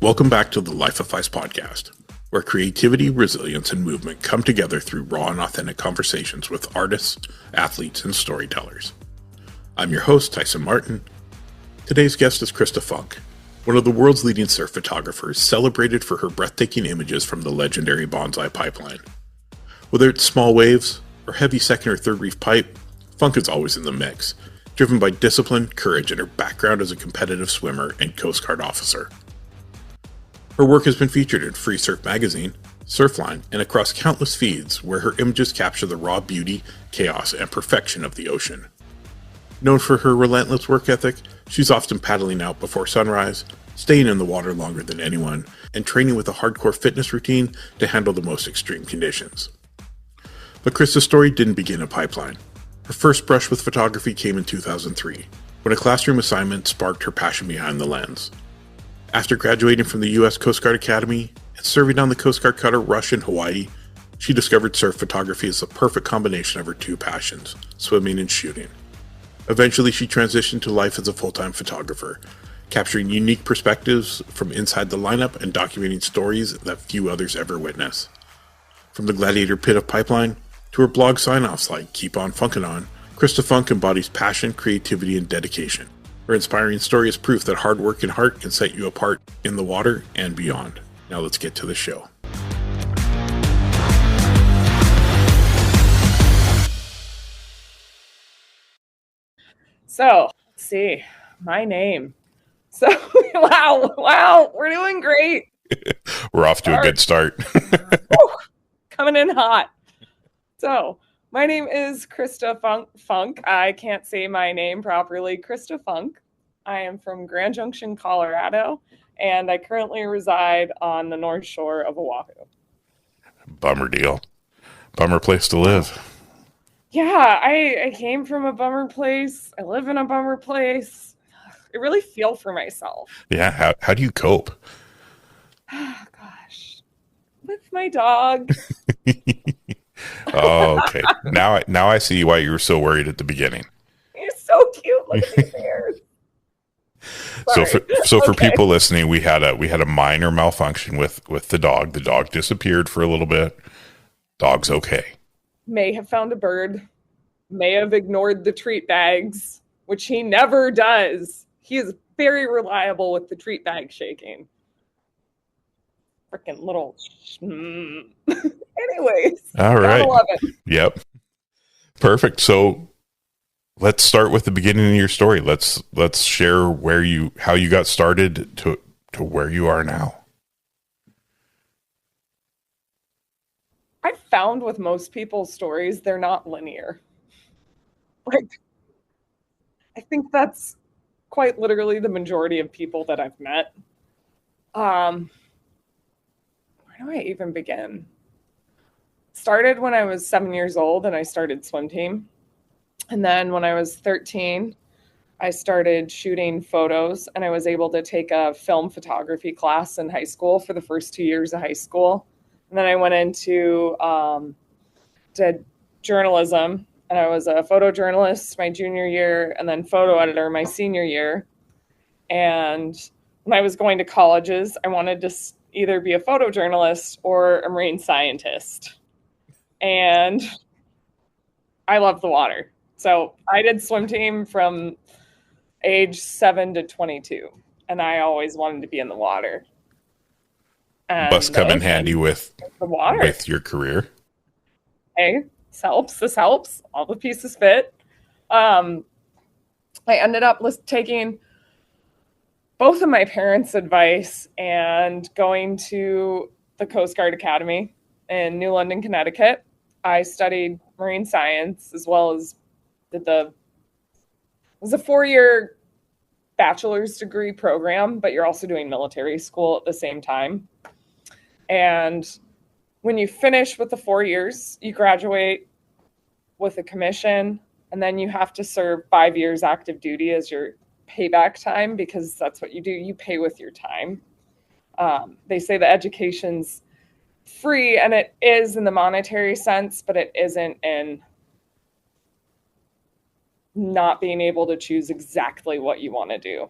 Welcome back to the Life of Phys podcast, where creativity, resilience, and movement come together through raw and authentic conversations with artists, athletes, and storytellers. I'm your host, Tyson Martin. Today's guest is Christa Funk, one of the world's leading surf photographers, celebrated for her breathtaking images from the legendary Banzai Pipeline. Whether it's small waves or heavy second or third reef pipe, Funk is always in the mix, driven by discipline, courage, and her background as a competitive swimmer and Coast Guard officer. Her work has been featured in Freesurf Magazine, Surfline, and across countless feeds where her images capture the raw beauty, chaos, and perfection of the ocean. Known for her relentless work ethic, she's often paddling out before sunrise, staying in the water longer than anyone, and training with a hardcore fitness routine to handle the most extreme conditions. But Christa's story didn't begin at Pipeline. Her first brush with photography came in 2003, when a classroom assignment sparked her passion behind the lens. After graduating from the U.S. Coast Guard Academy and serving on the Coast Guard cutter Rush in Hawaii, she discovered surf photography as the perfect combination of her two passions, swimming and shooting. Eventually, she transitioned to life as a full-time photographer, capturing unique perspectives from inside the lineup and documenting stories that few others ever witness. From the gladiator pit of Pipeline to her blog sign-offs like Keep On Funkin' On, Christa Funk embodies passion, creativity, and dedication. Her inspiring story is proof that hard work and heart can set you apart in the water and beyond. Now let's get to the show. So, let's see. My name. So, wow, we're doing great. We're off to a good start. Coming in hot. So, my name is Christa Funk. I can't say my name properly. Christa Funk. I am from Grand Junction, Colorado, and I currently reside on the North Shore of Oahu. Bummer deal. Bummer place to live. Yeah, I came from a bummer place. I live in a bummer place. I really feel for myself. Yeah, how do you cope? Oh, gosh. With my dog. Oh, okay. Now I see why you were so worried at the beginning. He's so cute. Look at these ears. So for people listening, we had a minor malfunction with the dog. The dog disappeared for a little bit. Dog's okay. May have found a bird. May have ignored the treat bags, which he never does. He is very reliable with the treat bag shaking. Freaking little. Anyways. All right. I love it. Yep. Perfect. So let's start with the beginning of your story. Let's share how you got started to where you are now. I've found with most people's stories, they're not linear. Like, I think that's quite literally the majority of people that I've met. Where do I even begin? Started when I was 7 years old and I started swim team. And then when I was 13, I started shooting photos and I was able to take a film photography class in high school for the first 2 years of high school. And then I went into did journalism and I was a photojournalist my junior year and then photo editor my senior year. And when I was going to colleges, I wanted to either be a photojournalist or a marine scientist. And I love the water. So I did swim team from age 7 to 22, and I always wanted to be in the water. And must come in handy with the water, with your career. Hey, this helps. All the pieces fit. I ended up taking both of my parents' advice and going to the Coast Guard Academy in New London, Connecticut. I studied marine science as well as it was a 4-year bachelor's degree program, but you're also doing military school at the same time. And when you finish with the 4 years, you graduate with a commission, and then you have to serve 5 years active duty as your payback time, because that's what you do. You pay with your time. They say the education's free, and it is in the monetary sense, but it isn't in not being able to choose exactly what you want to do.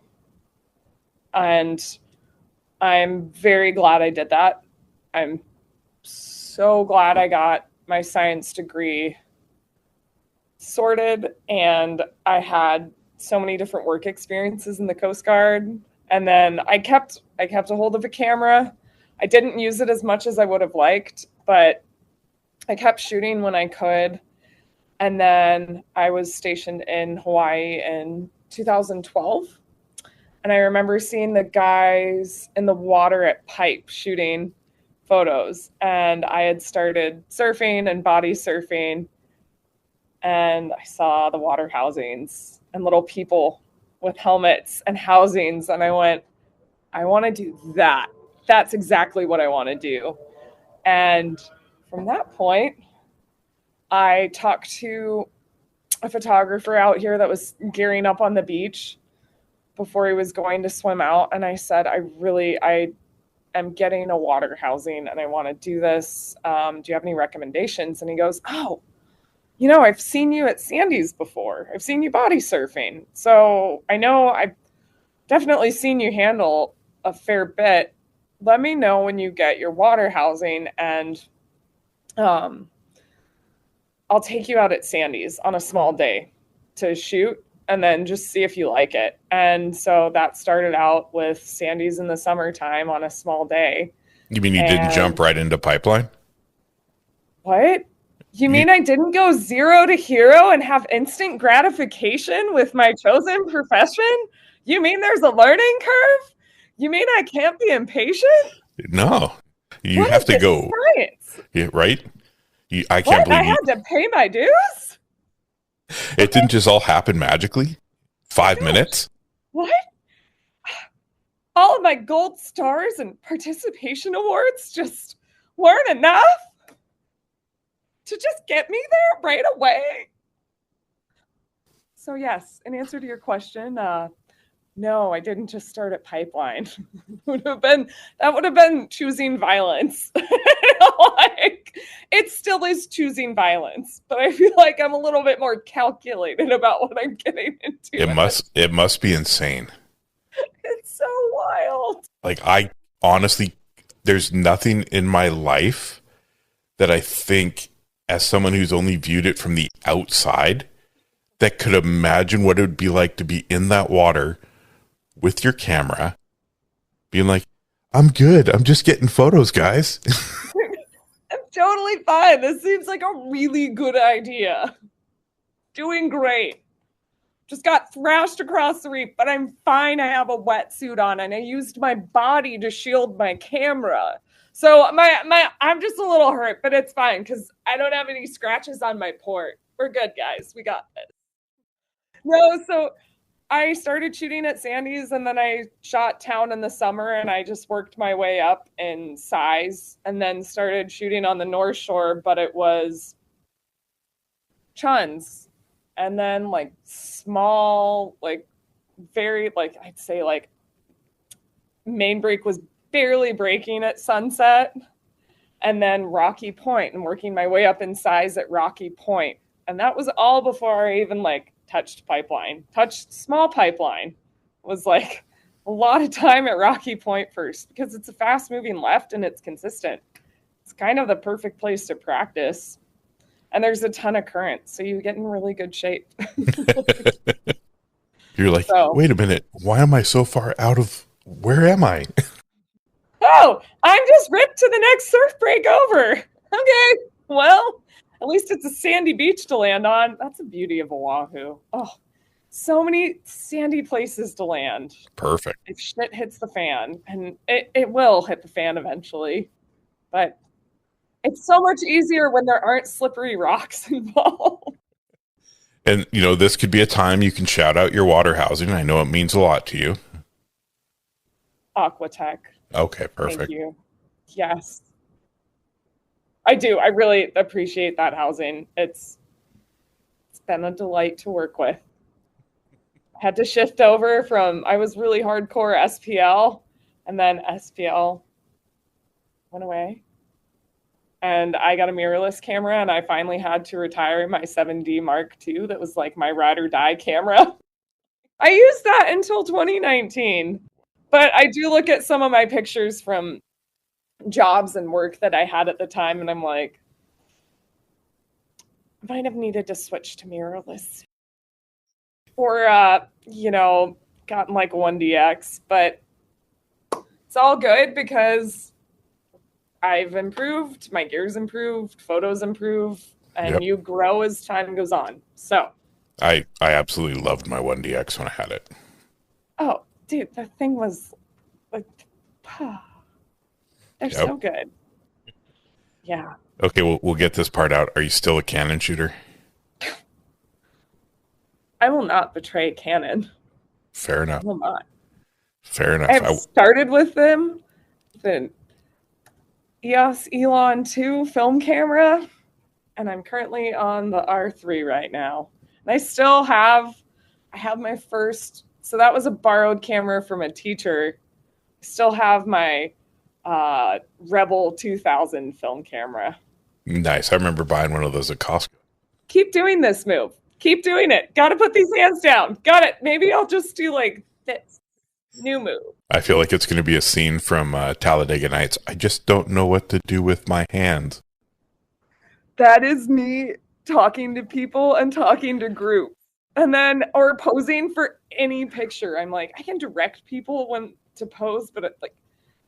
And I'm very glad I did that. I'm so glad I got my science degree sorted, and I had so many different work experiences in the Coast Guard. And then I kept a hold of a camera. I didn't use it as much as I would have liked, but I kept shooting when I could. And then I was stationed in Hawaii in 2012. And I remember seeing the guys in the water at Pipe shooting photos. And I had started surfing and body surfing. And I saw the water housings and little people with helmets and housings. And I went, I want to do that. That's exactly what I want to do. And from that point, I talked to a photographer out here that was gearing up on the beach before he was going to swim out. And I said, I am getting a water housing and I want to do this. Do you have any recommendations? And he goes, oh, I've seen you at Sandy's before. I've seen you body surfing. So I know I've definitely seen you handle a fair bit. Let me know when you get your water housing, and I'll take you out at Sandy's on a small day to shoot and then just see if you like it. And so that started out with Sandy's in the summertime on a small day. You mean you didn't jump right into Pipeline? What? You mean I didn't go 0 to hero and have instant gratification with my chosen profession? You mean there's a learning curve? You mean I can't be impatient? No. You have to go. Science? Yeah, right? I can't believe I had to pay my dues? It didn't just all happen magically? 5 minutes? What? All of my gold stars and participation awards just weren't enough to just get me there right away? So yes, in answer to your question, no, I didn't just start at Pipeline. That would have been choosing violence. It still is choosing violence, but I feel like I'm a little bit more calculated about what I'm getting into. It must be insane. It's so wild. I honestly, there's nothing in my life that I think, as someone who's only viewed it from the outside, that could imagine what it would be like to be in that water with your camera, being like, I'm good. I'm just getting photos, guys. I'm totally fine. This seems like a really good idea. Doing great. Just got thrashed across the reef, but I'm fine. I have a wetsuit on, and I used my body to shield my camera. So I'm just a little hurt, but it's fine because I don't have any scratches on my port. We're good, guys. We got this. No, so I started shooting at Sandy's, and then I shot town in the summer, and I just worked my way up in size, and then started shooting on the North Shore, but it was chuns, and then small, very, I'd say main break was barely breaking at sunset, and then Rocky Point, and working my way up in size at Rocky Point. And that was all before I even touched Pipeline. Touched small Pipeline. Was a lot of time at Rocky Point first, because it's a fast moving left and it's consistent. It's kind of the perfect place to practice. And there's a ton of current, so you get in really good shape. You're like, wait a minute, why am I so far out of, where am I? Oh, I'm just ripped to the next surf break over. Okay, well, at least it's a sandy beach to land on. That's the beauty of Oahu. Oh, so many sandy places to land. Perfect. If shit hits the fan, and it will hit the fan eventually, but it's so much easier when there aren't slippery rocks involved. And, this could be a time you can shout out your water housing. I know it means a lot to you. Aquatech. Okay, perfect. Thank you. Yes. I do. I really appreciate that housing. It's been a delight to work with. I had to shift over I was really hardcore SPL, and then SPL went away. And I got a mirrorless camera, and I finally had to retire my 7D Mark II. That was my ride or die camera. I used that until 2019. But I do look at some of my pictures from jobs and work that I had at the time, and I'm like, I might have needed to switch to mirrorless. Or, gotten like a 1DX, but it's all good because I've improved, my gear's improved, photos improve, and you grow as time goes on. So I absolutely loved my 1DX when I had it. Oh, dude, the thing was like, they're so good. Yeah. Okay, we'll get this part out. Are you still a Canon shooter? I will not betray Canon. Fair enough. I will not. Fair enough. I've started with them, the EOS Elon 2 film camera, and I'm currently on the R3 right now. And I have my first, so that was a borrowed camera from a teacher. I still have my Rebel 2000 film camera. Nice. I remember buying one of those at Costco. Keep doing this move. Keep doing it. Got to put these hands down. Got it. Maybe I'll just do like this new move. I feel like it's going to be a scene from Talladega Nights. I just don't know what to do with my hands. That is me talking to people and talking to groups. And then, or posing for any picture. I'm like, I can direct people when to pose, but like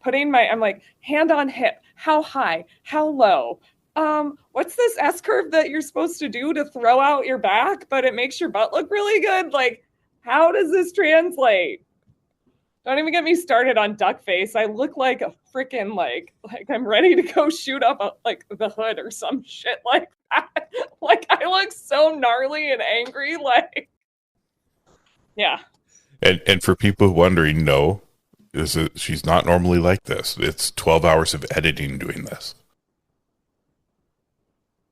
I'm like, hand on hip, how high, how low. What's this S curve that you're supposed to do to throw out your back, but it makes your butt look really good? Like, how does this translate? Don't even get me started on duck face. I look like a freaking like I'm ready to go shoot up like the hood or some shit like that. Like I look so gnarly and angry. Like, yeah. And for people wondering, no, she's not normally like this. It's 12 hours of editing doing this.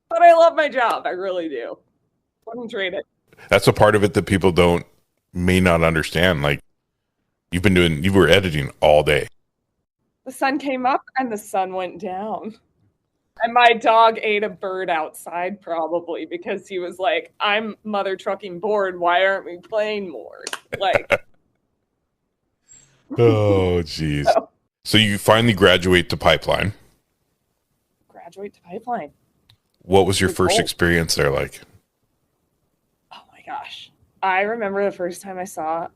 But I love my job. I really do. Wouldn't trade it. That's a part of it that people may not understand. Like you were editing all day. The sun came up and the sun went down. And my dog ate a bird outside probably because he was like, I'm mother trucking bored. Why aren't we playing more? Like, oh, geez. So you finally graduate to Pipeline. What was your first experience there like? Oh my gosh. I remember the first time I saw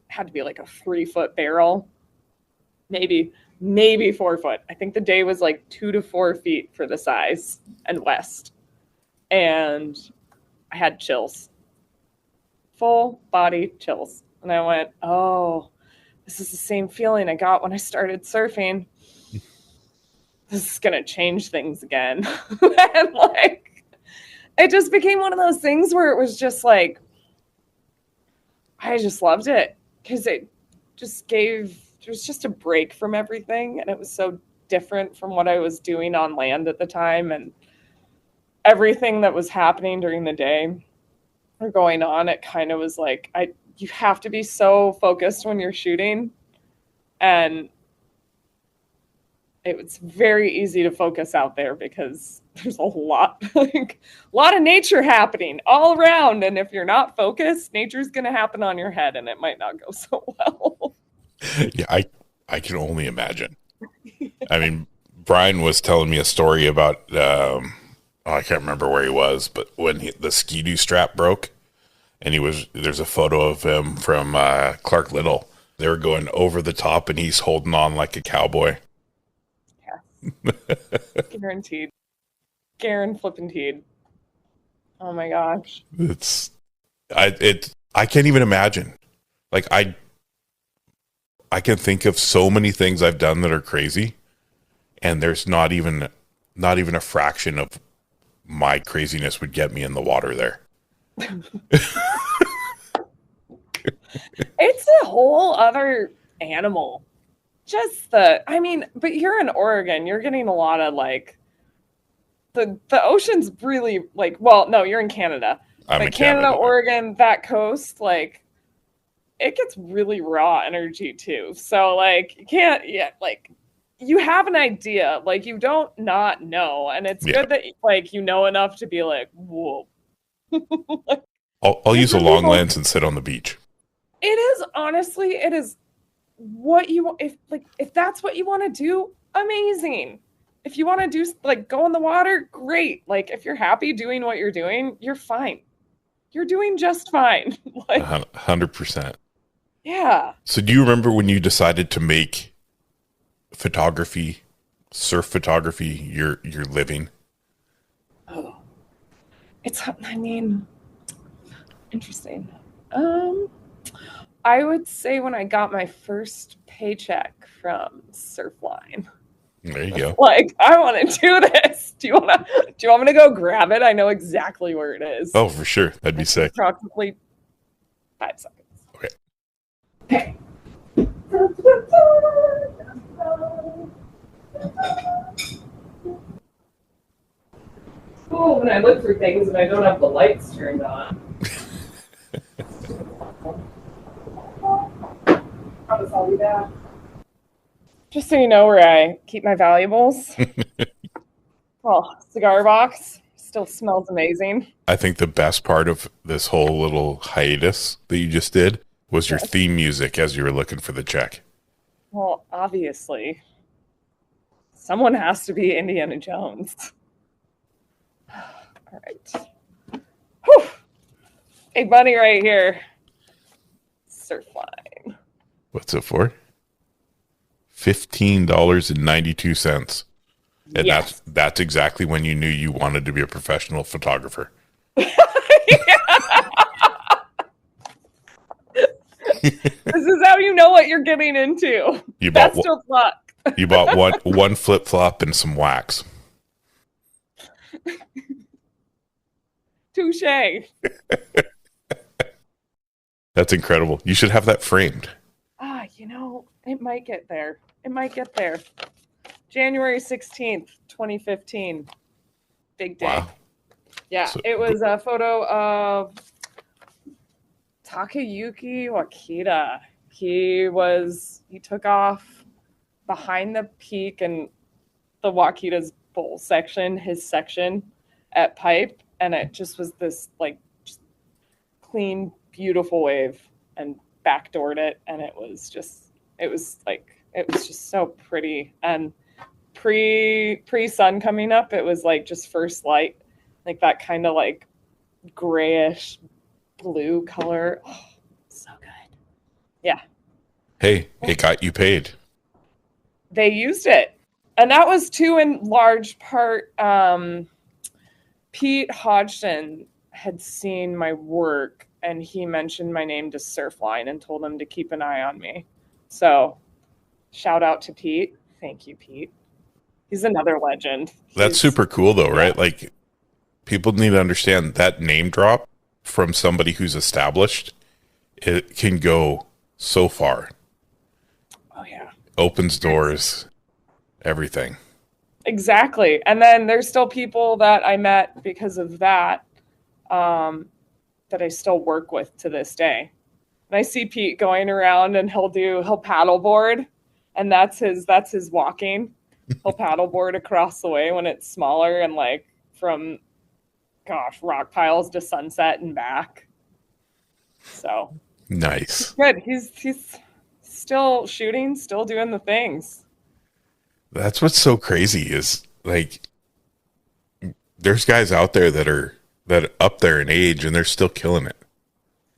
had to be like a 3-foot barrel. Maybe 4 foot. I think the day was like 2 to 4 feet for the size and west. And I had chills. Full body chills. And I went, oh, this is the same feeling I got when I started surfing. This is going to change things again. And like, it just became one of those things where it was just like, I just loved it because it was just a break from everything. And it was so different from what I was doing on land at the time. And everything that was happening during the day or going on, it kind of was like, you have to be so focused when you're shooting. And it was very easy to focus out there because there's a lot of nature happening all around. And if you're not focused, nature's going to happen on your head and it might not go so well. Yeah, I can only imagine. I mean, Brian was telling me a story about, I can't remember where he was, but when the Ski-Doo strap broke and there's a photo of him from Clark Little. They were going over the top and he's holding on like a cowboy. Guaranteed. Garen flippin' teed. Oh my gosh. I can't even imagine. Like I can think of so many things I've done that are crazy, and there's not even a fraction of my craziness would get me in the water there. It's a whole other animal. But you're in Oregon. You're getting a lot of like the ocean's really like, well, no, you're in Canada. I'm in Canada, Canada. Oregon, that coast, like it gets really raw energy too. So like you have an idea, like you don't not know. And it's good that like you know enough to be like, whoa. I'll use a long lens and sit on the beach. It is what you if that's what you want to do, amazing. If you want to do like go in the water, great. Like if you're happy doing what you're doing, you're fine. You're doing just fine. Like 100%. yeah. So do you remember when you decided to make photography, surf photography, your living? Oh, I mean, interesting. I would say when I got my first paycheck from Surfline. There you go. Like, I want to do this. Do you want me to go grab it? I know exactly where it is. Oh, for sure. That'd be sick. Approximately 5 seconds. Okay. Okay. Cool when I look for things and I don't have the lights turned on. Promise I'll be back. Just so you know where I keep my valuables. Well, cigar box still smells amazing. I think the best part of this whole little hiatus that you just did was your theme music as you were looking for the check. Well, obviously, someone has to be Indiana Jones. All right. Whew. Big money right here. Surfline. What's it for? $15.92. And yes. that's exactly when you knew you wanted to be a professional photographer. This is how you know what you're getting into. Best of luck. You bought one flip-flop and some wax. Touche. That's incredible. You should have that framed. It might get there. January 16th, 2015. Big day. Wow. Yeah, so, it was a photo of Takayuki Wakita. He took off behind the peak and the Wakita's bowl section, his section at Pipe, and it just was this like just clean, beautiful wave, and backdoored it, and it was just so pretty. And pre-sun coming up, it was like just first light, like that kind of like grayish blue color. Oh, so good. Yeah. Hey, it got you paid. They used it. And that was too, in large part, Pete Hodgson had seen my work and he mentioned my name to Surfline and told them to keep an eye on me. So shout out to Pete. Thank you, Pete. He's another legend. That's super cool though, right? Like people need to understand that name drop from somebody who's established, it can go so far. Oh yeah. Opens doors, everything. Exactly. And then there's still people that I met because of that, that I still work with to this day. And I see Pete going around and he'll paddleboard, and that's his walking. He'll paddleboard across the way when it's smaller and like from rock piles to Sunset and back. So nice. Good. He's still shooting, still doing the things. That's what's so crazy is like there's guys out there that are up there in age and they're still killing it.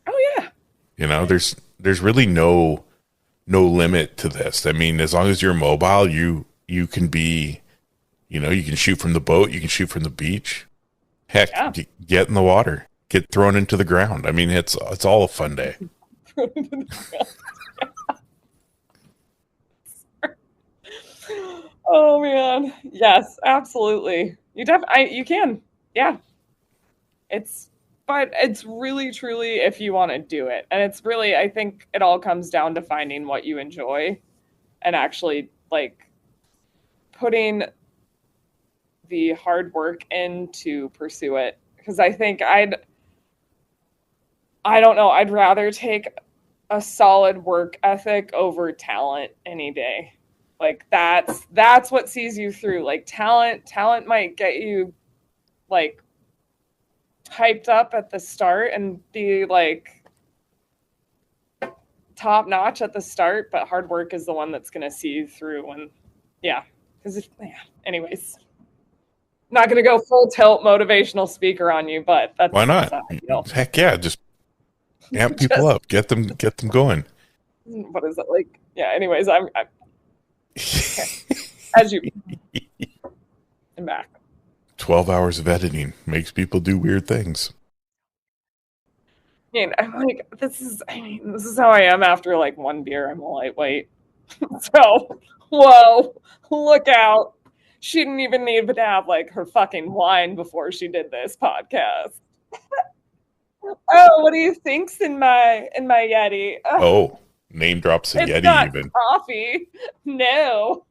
Oh yeah. There's really no limit to this. I mean, as long as you're mobile, you can be, you can shoot from the boat, you can shoot from the beach. Heck, get in the water, get thrown into the ground. I mean, it's all a fun day. Oh man, yes, absolutely. You can, yeah. But it's really truly if you want to do it, and it's really, I think it all comes down to finding what you enjoy, and actually like putting the hard work in to pursue it. Because I think I'd rather take a solid work ethic over talent any day. Like that's what sees you through. Like talent might get you like hyped up at the start and be like top notch at the start, but hard work is the one that's going to see you through. And anyways, not going to go full tilt motivational speaker on you, but that's why not? That's how I feel. Heck yeah, just amp people up, get them going. What is it like? Yeah. Anyways, I'm okay. As you and back. 12 hours of editing makes people do weird things. I mean, I'm like, this is how I am after like one beer. I'm a lightweight. So, whoa, look out. She didn't even need to have like her fucking wine before she did this podcast. Oh, what do you think's in my Yeti? Oh, name drops a it's Yeti not even. Coffee. No.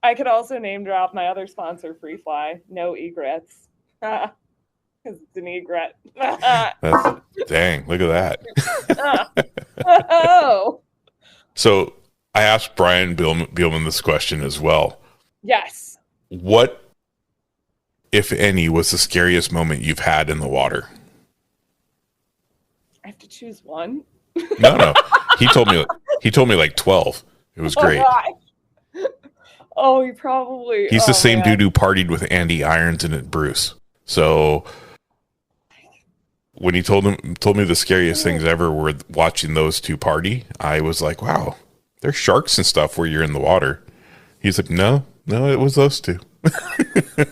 I could also name drop my other sponsor, Freefly. No egrets. Because it's an egret. Dang, look at that. Oh. So I asked Brian Bielman this question as well. Yes. What, if any, was the scariest moment you've had in the water? I have to choose one. No. He told me like 12. It was great. Oh, he probably. He's the same dude who partied with Andy Irons and Bruce. So when he told me the scariest things ever were watching those two party, I was like, wow, there's sharks and stuff where you're in the water. He's like, no, it was those two. I'd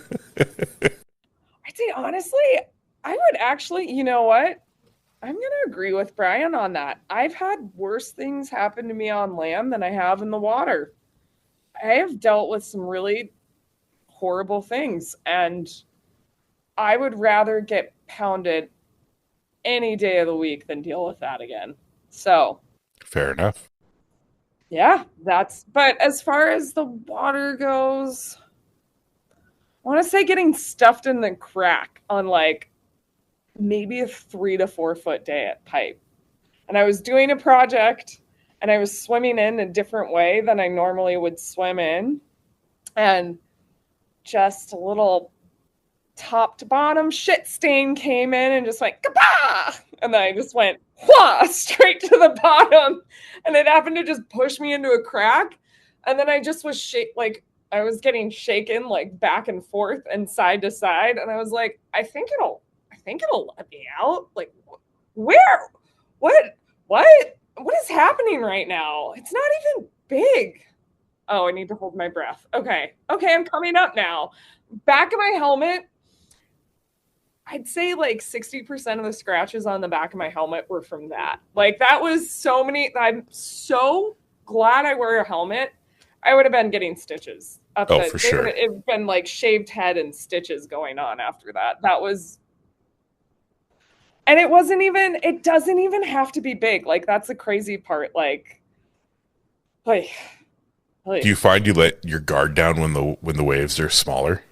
say honestly, I would actually, you know what? I'm going to agree with Brian on that. I've had worse things happen to me on land than I have in the water. I have dealt with some really horrible things, and I would rather get pounded any day of the week than deal with that again. So, fair enough. Yeah, but as far as the water goes, I want to say getting stuffed in the crack on like maybe a 3 to 4 foot day at Pipe. And I was doing a project and I was swimming in a different way than I normally would swim in. And just a little top to bottom shit stain came in and just went kabah! And then I just went straight to the bottom. And it happened to just push me into a crack. And then I just was I was getting shaken like back and forth and side to side. And I was like, I think it'll let me out. Like, where? What is happening right now? It's not even big. Oh, I need to hold my breath. Okay, I'm coming up now. Back of my helmet, I'd say like 60% of the scratches on the back of my helmet were from that. Like that was so many. I'm so glad I wear a helmet. I would have been getting stitches. For sure. It'd been like shaved head and stitches going on after that. That was... And it doesn't even have to be big. Like, that's the crazy part. Like, do you find you let your guard down when the waves are smaller?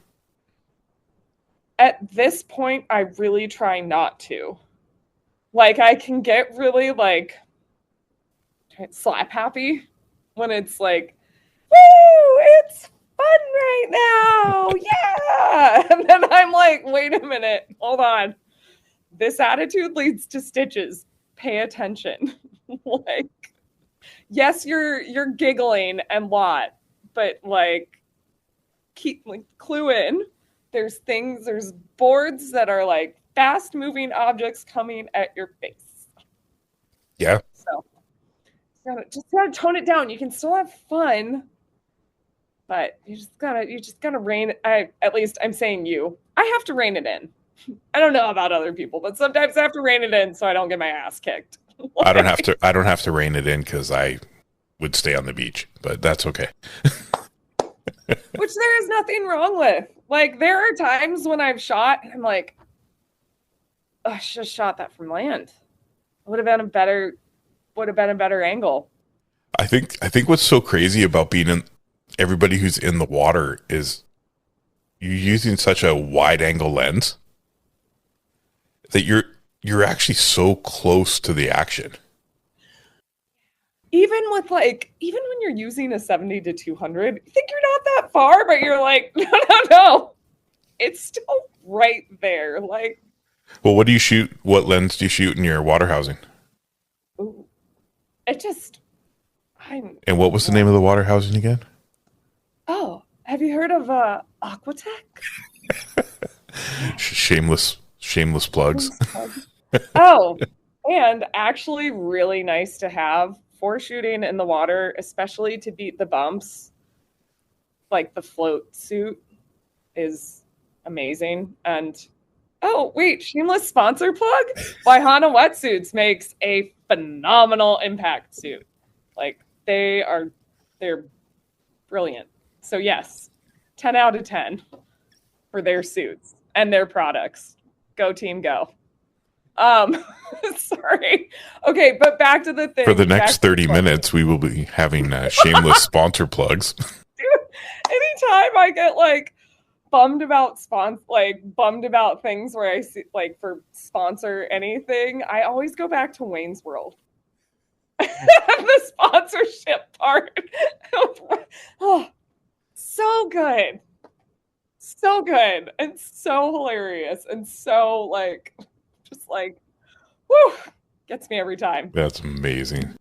At this point, I really try not to. Like, I can get really, like, slap happy when it's like, woo, it's fun right now. Yeah. And then I'm like, wait a minute. Hold on. This attitude leads to stitches. Pay attention. Like, yes, you're giggling and lot, but like, clue in. There's boards that are like fast moving objects coming at your face. Yeah. So just gotta tone it down. You can still have fun, but you just gotta rein it. At least I'm saying you. I have to rein it in. I don't know about other people, but sometimes I have to rein it in so I don't get my ass kicked. I don't have to rein it in because I would stay on the beach, but that's okay. Which there is nothing wrong with. Like, there are times when I've shot and I'm like, oh, I should have shot that from land. Would have been a better angle. I think what's so crazy about everybody who's in the water is you're using such a wide angle lens that you're actually so close to the action. Even when you're using a 70 to 200, you think you're not that far, but you're like, no. It's still right there. Like, well, what do you shoot? What lens do you shoot in your water housing? Ooh, it just, I'm. And what was the name of the water housing again? Oh, have you heard of Aquatech? Shameless plugs. Oh, and actually really nice to have for shooting in the water, especially to beat the bumps. Like the float suit is amazing. And oh, wait, shameless sponsor plug? Waihana Wetsuits makes a phenomenal impact suit. Like they're brilliant. So yes, 10 out of 10 for their suits and their products. Go team, go. Sorry. Okay, but back to the thing. For the next 30 minutes, we will be having shameless sponsor plugs. Dude, anytime I get like bummed about things where I see like for sponsor anything, I always go back to Wayne's World. The sponsorship part. Oh, so good. So good. And so hilarious. And so like just like whew, gets me every time. That's amazing.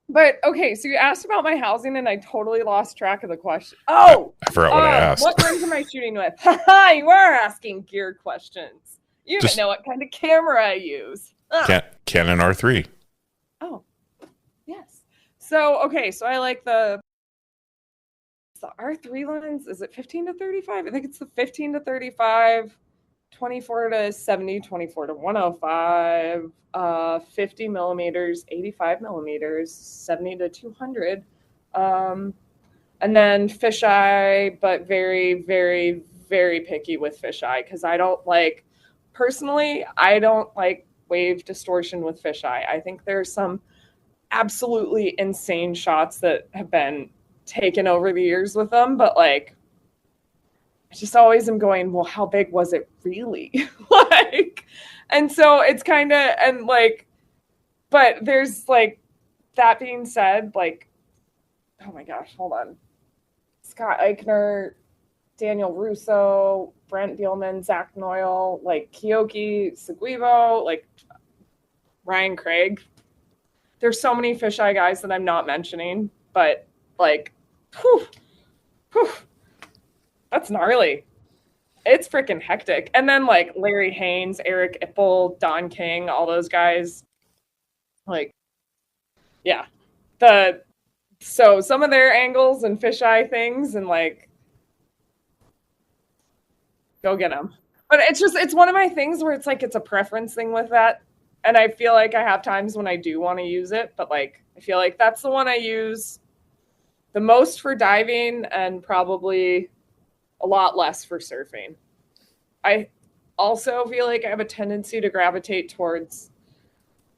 But okay, so you asked about my housing and I totally lost track of the question. Oh, I forgot what I asked. What lens am I shooting with? Haha, you are asking gear questions. You even know what kind of camera I use. Canon R3. Oh, yes. So, okay, so I like the R3 lens. Is it 15 to 35? I think it's the 15 to 35, 24 to 70, 24 to 105, 50 millimeters, 85 millimeters, 70 to 200. And then fisheye, but very, very, very picky with fisheye because I don't like wave distortion with fisheye. I think there's some absolutely insane shots that have been taken over the years with them, but like I just always am going, well, how big was it really? Like, and so it's kind of, and like, but there's like, that being said, like, oh my gosh, hold on. Scott Eichner, Daniel Russo, Brent Bielman, Zach Noyle, like Kiyoki Seguivo, like Ryan Craig. There's so many fisheye guys that I'm not mentioning, but like, whew, that's gnarly. It's freaking hectic. And then like Larry Haynes, Eric Ippel, Don King, all those guys. Like, yeah. So some of their angles and fisheye things and like, go get them. But it's one of my things where it's like, it's a preference thing with that. And I feel like I have times when I do want to use it, but like, I feel like that's the one I use the most for diving and probably a lot less for surfing. I also feel like I have a tendency to gravitate towards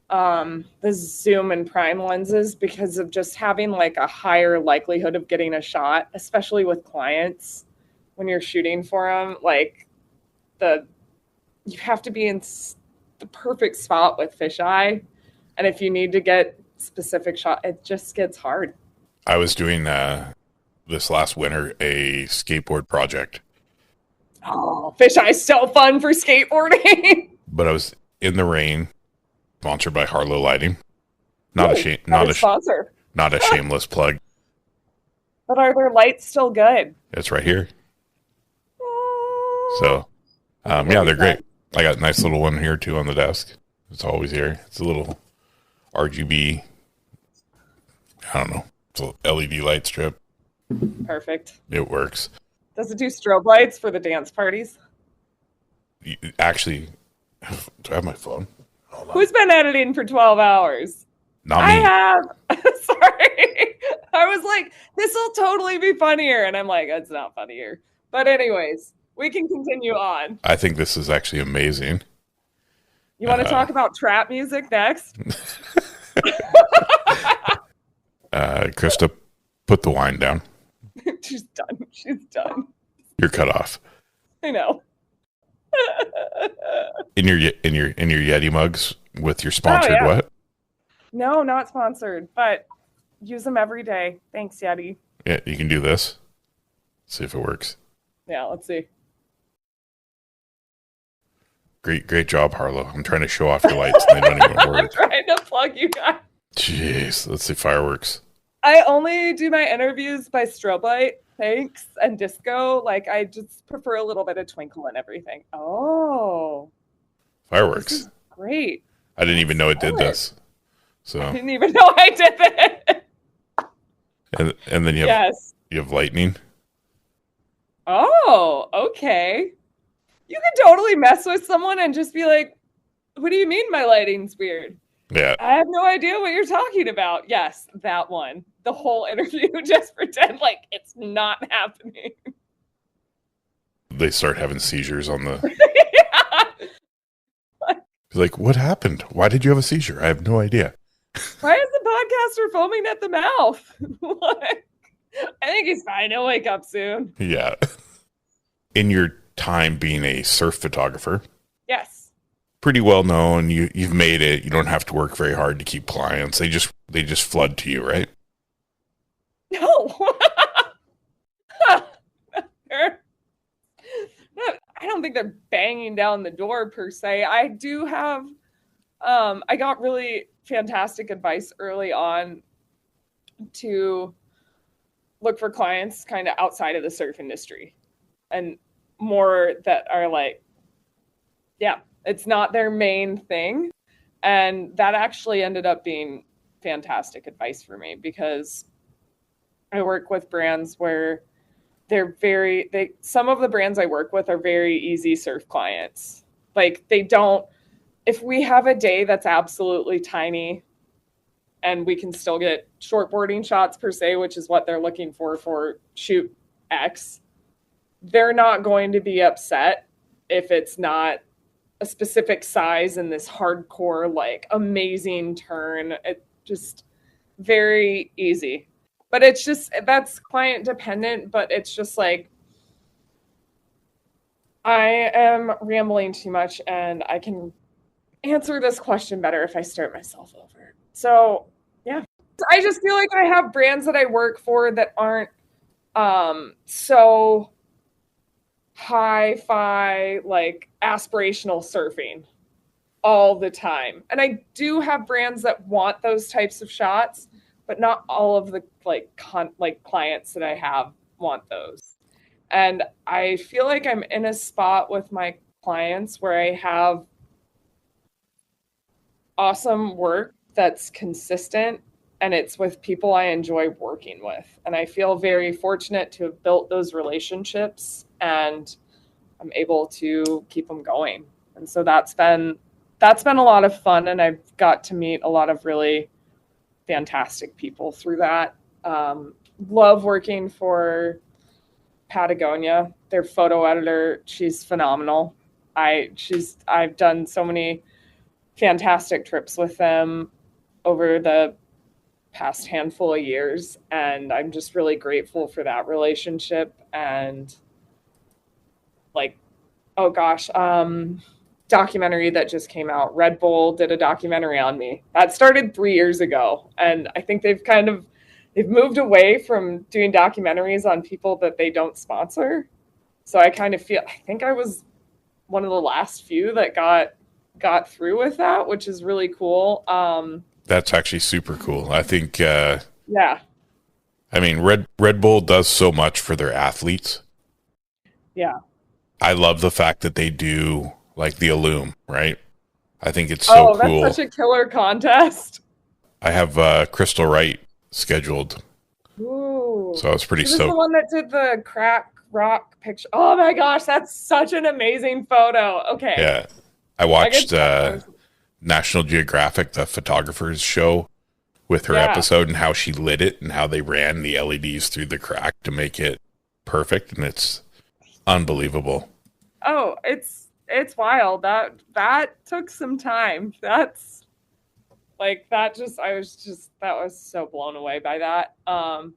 the zoom and prime lenses because of just having like a higher likelihood of getting a shot, especially with clients when you're shooting for them. Like you have to be in the perfect spot with fisheye. And if you need to get specific shot, it just gets hard. I was doing this last winter a skateboard project. Oh, fisheye is so fun for skateboarding. But I was in the rain, sponsored by Harlow Lighting. Not a shameless plug. But are their lights still good? It's right here. So, yeah, they're great. I got a nice little one here too on the desk. It's always here. It's a little RGB. I don't know. It's a LED light strip. Perfect. It works. Does it do strobe lights for the dance parties? Actually, do I have my phone? Hold on. Who's been editing for 12 hours? Not me. I have. Sorry. I was like, this will totally be funnier. And I'm like, it's not funnier. But anyways, we can continue on. I think this is actually amazing. You want to talk about trap music next? Christa, put the wine down. She's done. She's done. You're cut off. I know. in your Yeti mugs with your sponsored what? No, not sponsored, but use them every day. Thanks, Yeti. Yeah, you can do this. See if it works. Yeah, let's see. Great job, Harlow. I'm trying to show off your lights and they don't even work. I'm trying to plug you guys. Jeez, let's see, fireworks. I only do my interviews by strobe light, thanks, and disco. Like, I just prefer a little bit of twinkle and everything. Oh, this Fireworks. is great. I didn't even Let's know it sell did it. this. I So, didn't even know I did it. and then Yes. you have lightning. Oh, okay. You could totally mess with someone and just be like, what do you mean my lighting's weird? Yeah, I have no idea what you're talking about. Yes, that one. The whole interview, just pretend like it's not happening. they start having seizures on the. Yeah. Like, what happened? Why did you have a seizure? I have no idea. Why is the podcaster foaming at the mouth? Like, I think he's fine. He'll wake up soon. Yeah. In your time being a surf photographer, Yes. pretty well known. You've made it. You don't have to work very hard to keep clients. They just flood to you, right? No. I don't think they're banging down the door per se. I do have, I got really fantastic advice early on to look for clients kind of outside of the surf industry and more that are like, yeah, it's not their main thing. And that actually ended up being fantastic advice for me because I work with brands where some of the brands I work with are very easy surf clients. Like if we have a day that's absolutely tiny and we can still get shortboarding shots per se, which is what they're looking for shoot X, they're not going to be upset if it's not a specific size in this hardcore, like amazing turn. It just very easy. But it's just, that's client dependent, but it's just like, I am rambling too much and I can answer this question better if I start myself over. So, yeah. I just feel like I have brands that I work for that aren't so hi-fi, like aspirational surfing all the time. And I do have brands that want those types of shots, but not all of the clients that I have want those. And I feel like I'm in a spot with my clients where I have awesome work that's consistent and it's with people I enjoy working with. And I feel very fortunate to have built those relationships and I'm able to keep them going. And so that's been a lot of fun. And I've got to meet a lot of really fantastic people through that. Love working for Patagonia, their photo editor. She's phenomenal. I've done so many fantastic trips with them over the past handful of years, and I'm just really grateful for that relationship. And like, oh gosh, documentary that just came out. Red Bull did a documentary on me. That started 3 years ago, and I think they've moved away from doing documentaries on people that they don't sponsor. So I think I was one of the last few that got through with that, which is really cool. That's actually super cool. I think. Yeah. I mean, Red Bull does so much for their athletes. Yeah. I love the fact that they do like the Illume, right? I think it's so cool. That's such a killer contest. I have Crystal Wright scheduled. Ooh. So I was pretty stoked. She was the one that did the crack rock picture. Oh my gosh, that's such an amazing photo. Okay. Yeah. I watched National Geographic, the photographer's show, with her episode and how she lit it and how they ran the LEDs through the crack to make it perfect. And it's unbelievable. Oh, it's wild. That took some time. That's like, that was so blown away by that. I'm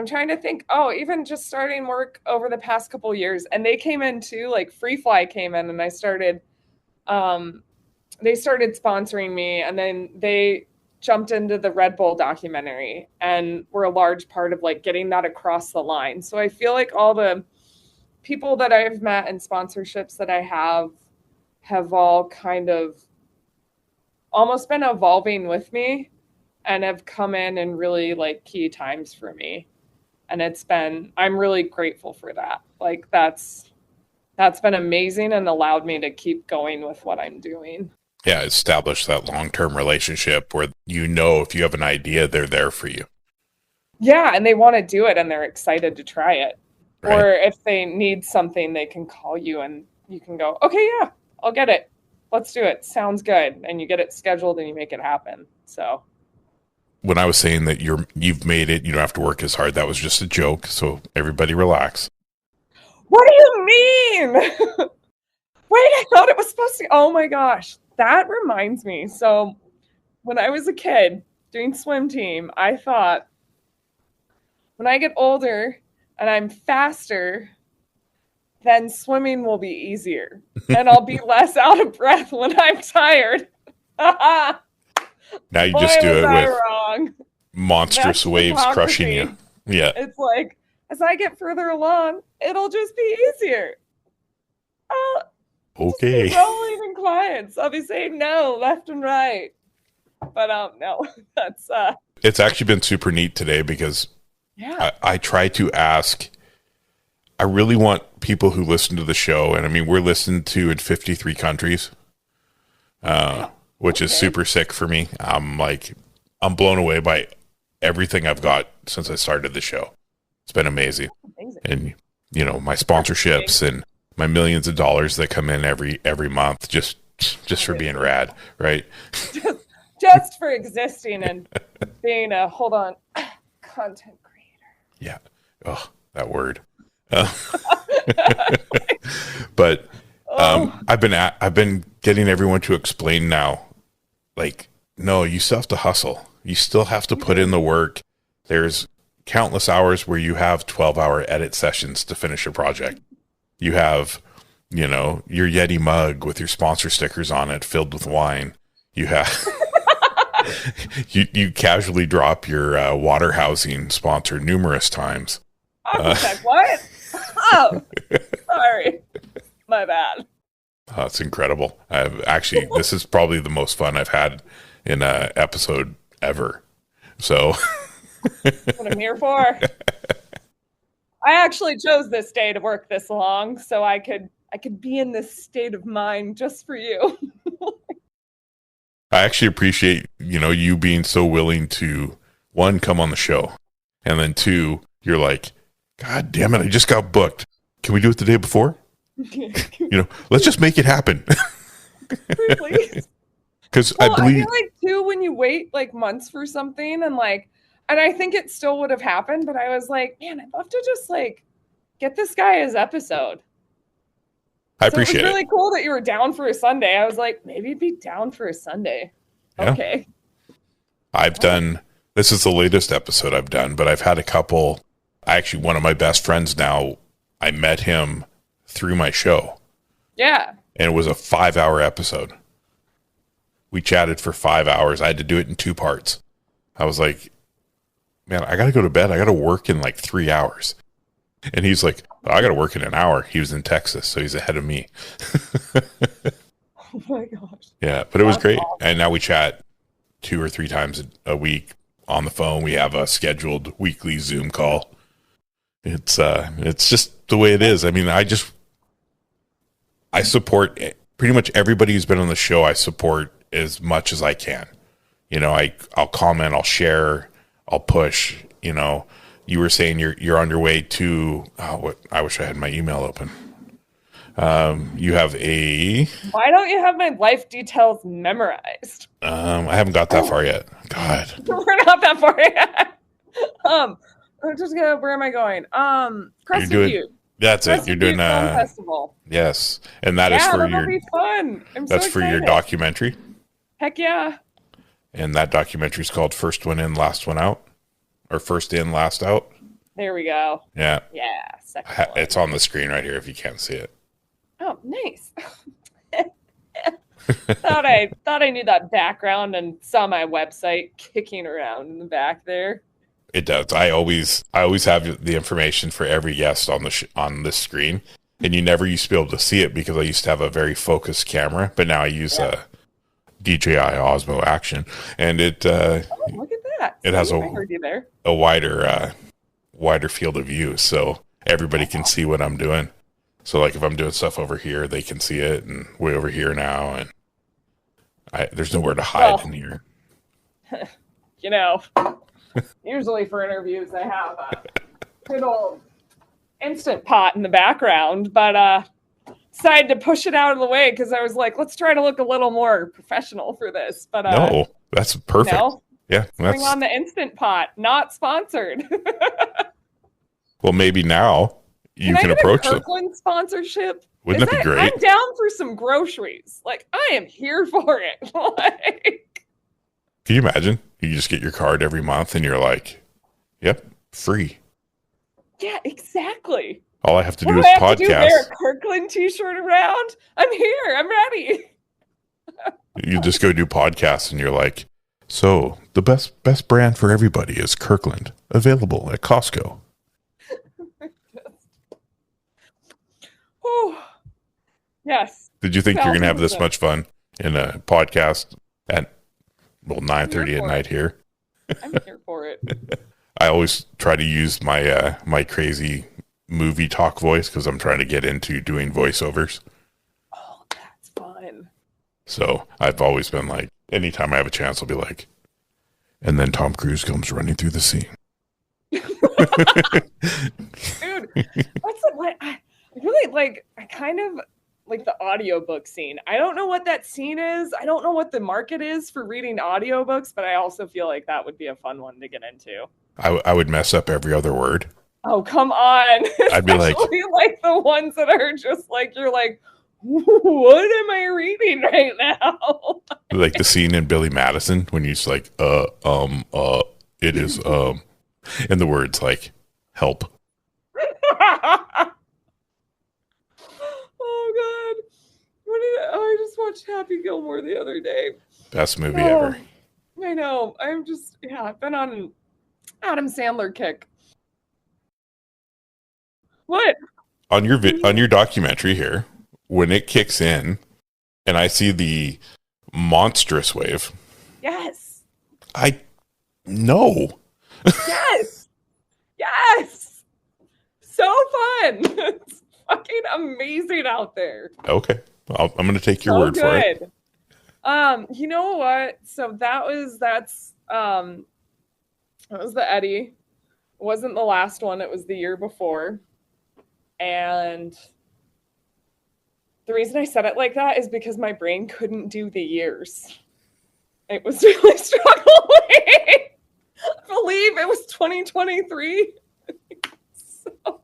trying to think, even just starting work over the past couple of years, and they came in too, like Freefly came in and they started sponsoring me, and then they jumped into the Red Bull documentary and were a large part of like getting that across the line. So I feel like all the people that I've met and sponsorships that I have all kind of almost been evolving with me. and have come in really like key times for me. And I'm really grateful for that. Like that's been amazing and allowed me to keep going with what I'm doing. Yeah, establish that long-term relationship where if you have an idea, they're there for you. Yeah, and they want to do it and they're excited to try it. Right. Or if they need something, they can call you and you can go, okay, yeah, I'll get it. Let's do it. Sounds good. And you get it scheduled and you make it happen. So when I was saying that you've made it, you don't have to work as hard, that was just a joke. So everybody relax. What do you mean? Wait, I thought it was supposed to. Oh my gosh. That reminds me. So when I was a kid doing swim team, I thought when I get older and I'm faster, then swimming will be easier and I'll be less out of breath when I'm tired. Now you just do it with wrong. monstrous waves crushing you. Yeah. It's like, as I get further along, it'll just be easier. Okay. Just be rolling in clients. I'll be saying no left and right. But no, that's it's actually been super neat today because I try to ask. I really want people who listen to the show, and I mean we're listened to in 53 countries, which is super sick for me. I'm blown away by everything I've got since I started the show. It's been amazing. And my sponsorships and my millions of dollars that come in every month just for being rad, right? just for existing and being a content creator. Yeah. Oh, that word. But I've been getting everyone to explain now, like, no, you still have to hustle. You still have to put in the work. There's countless hours where you have 12-hour edit sessions to finish a project. You have, your Yeti mug with your sponsor stickers on it filled with wine. You have you casually drop your water housing sponsor numerous times. I was like, what? Oh, sorry. My bad. Oh, it's incredible. This is probably the most fun I've had in an episode ever. So that's what I'm here for. I actually chose this day to work this long so I could be in this state of mind just for you. I actually appreciate, you being so willing to, one, come on the show, and then two, you're like, God damn it, I just got booked. Can we do it the day before? Let's just make it happen. Please. Because I believe, I feel like too, when you wait like months for something and I think it still would have happened, but I was like, man, I'd love to just get this guy his episode. I appreciate it. It was really cool that you were down for a Sunday. I was like, maybe be down for a Sunday. Yeah. Okay. This is the latest episode I've done, but I've had a couple. Actually, one of my best friends now, I met him through my show. Yeah. And it was a 5-hour episode. We chatted for 5 hours. I had to do it in 2 parts. I was like, man, I got to go to bed. I got to work in 3 hours. And he's like, oh, I got to work in an hour. He was in Texas, so he's ahead of me. Oh my gosh. Yeah, but it was great. Awesome. And now we chat 2 or 3 times a week on the phone. We have a scheduled weekly Zoom call. It's just the way it is. I mean, I support pretty much everybody who's been on the show. I support as much as I can. I'll comment, I'll share, I'll push. You were saying you're on your way to. I wish I had my email open. You have a. Why don't you have my life details memorized? I haven't got that far yet. God. We're not that far yet. I'm just gonna. Where am I going? Crested Butte. That's it. You're doing a festival. Yes, and that is for your. Be fun. That's for your documentary. Heck yeah. And that documentary is called "First One In, Last One Out," or "First In, Last Out." There we go. Yeah. Yeah. It's on the screen right here if you can't see it. Oh, nice. thought I knew that background and saw my website kicking around in the back there. It does. I always have the information for every guest on this screen, and you never used to be able to see it because I used to have a very focused camera, but now I use a DJI Osmo Action, and it. Look at Yeah, It has I heard you there. a wider field of view, so everybody can see what I'm doing. So like if I'm doing stuff over here, they can see it, and way over here now, and there's nowhere to hide in here. You know, usually for interviews I have a good old Instant Pot in the background, but decided to push it out of the way because I was like, let's try to look a little more professional for this. But no, that's perfect. Yeah, bring on the Instant Pot, not sponsored. Well, maybe now you can approach them. Kirkland sponsorship. Wouldn't that be great? I'm down for some groceries. Like, I am here for it. Like, can you imagine? You just get your card every month and you're like, yep, free. Yeah, exactly. All I have to do what is I podcast. Have to do, wear a Kirkland t-shirt around? I'm here. I'm ready. You just go do podcasts and you're like, so the best brand for everybody is Kirkland, available at Costco. Oh, yes. Did you think you're going to have this much fun in a podcast at 9:30 at night here? I'm here for it. I always try to use my my crazy movie talk voice because I'm trying to get into doing voiceovers. Oh, that's fun. So I've always been like, anytime I have a chance, I'll be like, and then Tom Cruise comes running through the scene. Dude, what's it like? I really like, I kind of like the audiobook scene. I don't know what that scene is. I don't know what the market is for reading audiobooks, but I also feel like that would be a fun one to get into. I would mess up every other word. Oh, come on. I'd be like the ones that are just like, you're like, what am I reading right now? Like the scene in Billy Madison when he's like, it is, and the words like, help. Oh, God. I just watched Happy Gilmore the other day. Best movie ever. I know. I've been on an Adam Sandler kick. What? On your documentary here, when it kicks in and I see the monstrous wave. Yes. I know. Yes. Yes. So fun. It's fucking amazing out there. Okay. I'm going to take your word for it. You know what? So that was the Eddie. It wasn't the last one. It was the year before. And the reason I said it like that is because my brain couldn't do the years. It was really struggling. I believe it was 2023. So,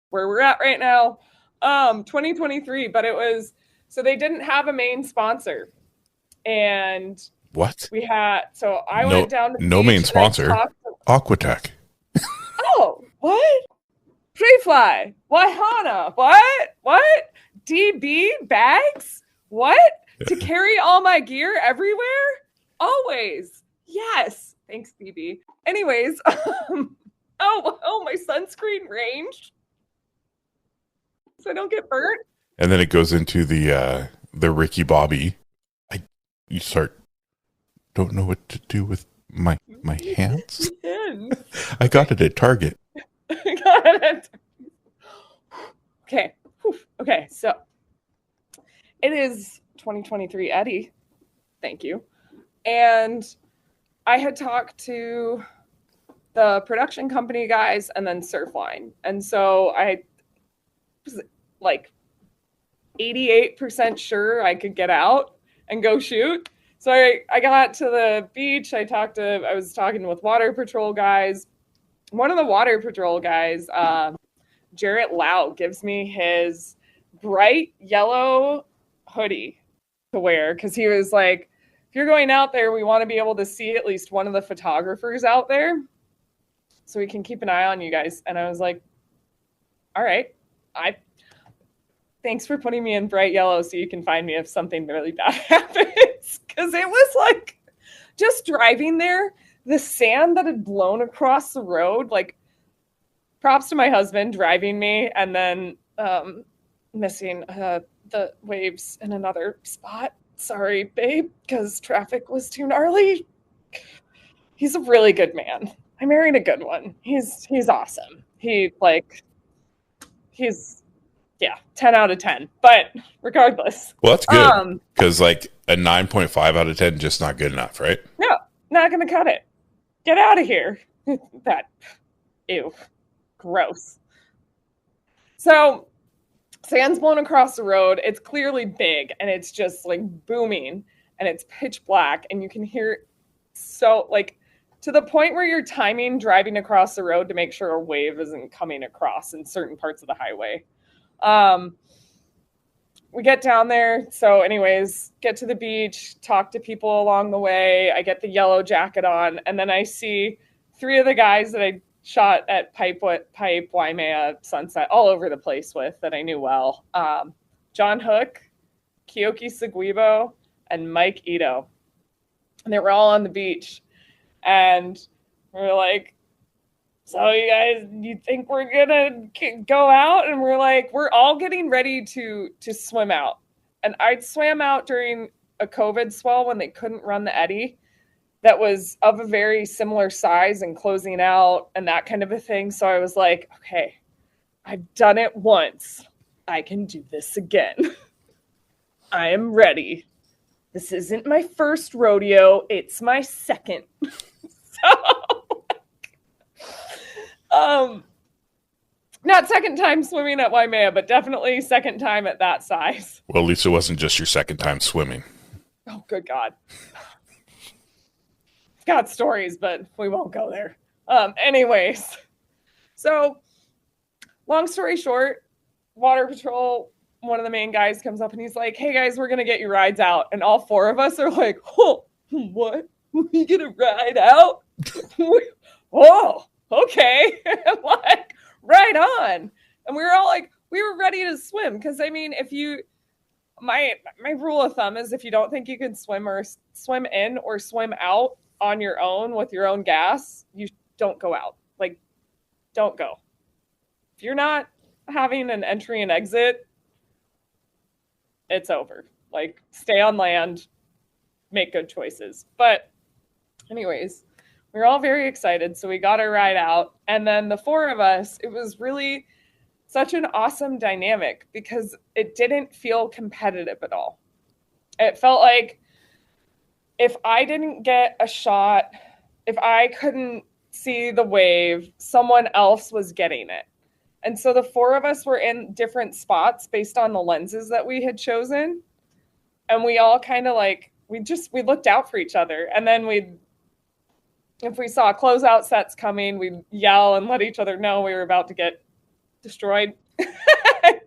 where we're at right now, 2023, but it was, so they didn't have a main sponsor. And what? We had, so I went down to no main sponsor. Aquatech. Oh, what? Freefly, Wahana, what? DB bags, what? To carry all my gear everywhere? Always. Yes. Thanks, DB. Anyways, oh, my sunscreen range. So I don't get burnt. And then it goes into the Ricky Bobby. You don't know what to do with my hands. I got it at Target. Okay, so it is 2023 Eddie. Thank you. And I had talked to the production company guys and then Surfline. And so I was like 88% sure I could get out and go shoot. So I got to the beach. I was talking with water patrol guys. One of the water patrol guys, Jarrett Lau, gives me his bright yellow hoodie to wear because he was like, if you're going out there, we want to be able to see at least one of the photographers out there so we can keep an eye on you guys. And I was like, all right, thanks for putting me in bright yellow so you can find me if something really bad happens. Because it was like, just driving there, the sand that had blown across the road, like, props to my husband driving me and then missing the waves in another spot. Sorry, babe, because traffic was too gnarly. he's a really good man. I married a good one. He's awesome. He's 10 out of 10. But regardless. Well, that's good. Because like a 9.5 out of 10, just not good enough, right? No, not going to cut it. Get out of here. Ew. Gross. So, sand's blown across the road. It's clearly big, and it's just like booming, and it's pitch black, and you can hear it so like to the point where you're timing driving across the road to make sure a wave isn't coming across in certain parts of the highway. We get down there. So anyways, get to the beach, talk to people along the way. I get the yellow jacket on, and then I see 3 of the guys that I shot at Pipe, Waimea, Sunset, all over the place with that I knew well. John Hook, Kyoki Seguibo, and Mike Ito. And they were all on the beach. And we're like, so you guys, you think we're going to go out? And we're like, we're all getting ready to swim out. And I'd swam out during a COVID swell when they couldn't run the eddy. That was of a very similar size and closing out and that kind of a thing. So I was like, okay, I've done it once. I can do this again. I am ready. This isn't my first rodeo. It's my second. Not second time swimming at Waimea, but definitely second time at that size. Well, at least it wasn't just your second time swimming. Oh, good God. Got stories, but we won't go there. Anyways, so long story short, Water Patrol, one of the main guys comes up and he's like, hey guys, we're going to get you rides out. And all 4 of us are like, oh, what? We get a ride out? Oh, okay. Like, right on. And we were all like, we were ready to swim. Because I mean, if you, my rule of thumb is if you don't think you can swim or swim in or swim out on your own with your own gas, you don't go out. Like, don't go. If you're not having an entry and exit, it's over. Like, stay on land, make good choices. But anyways, we were all very excited. So we got our ride out. And then the 4 of us, it was really such an awesome dynamic because it didn't feel competitive at all. It felt like if I didn't get a shot, if I couldn't see the wave, someone else was getting it. And so the 4 of us were in different spots based on the lenses that we had chosen. And we all kind of like, we looked out for each other. And then if we saw closeout sets coming, we'd yell and let each other know we were about to get destroyed. And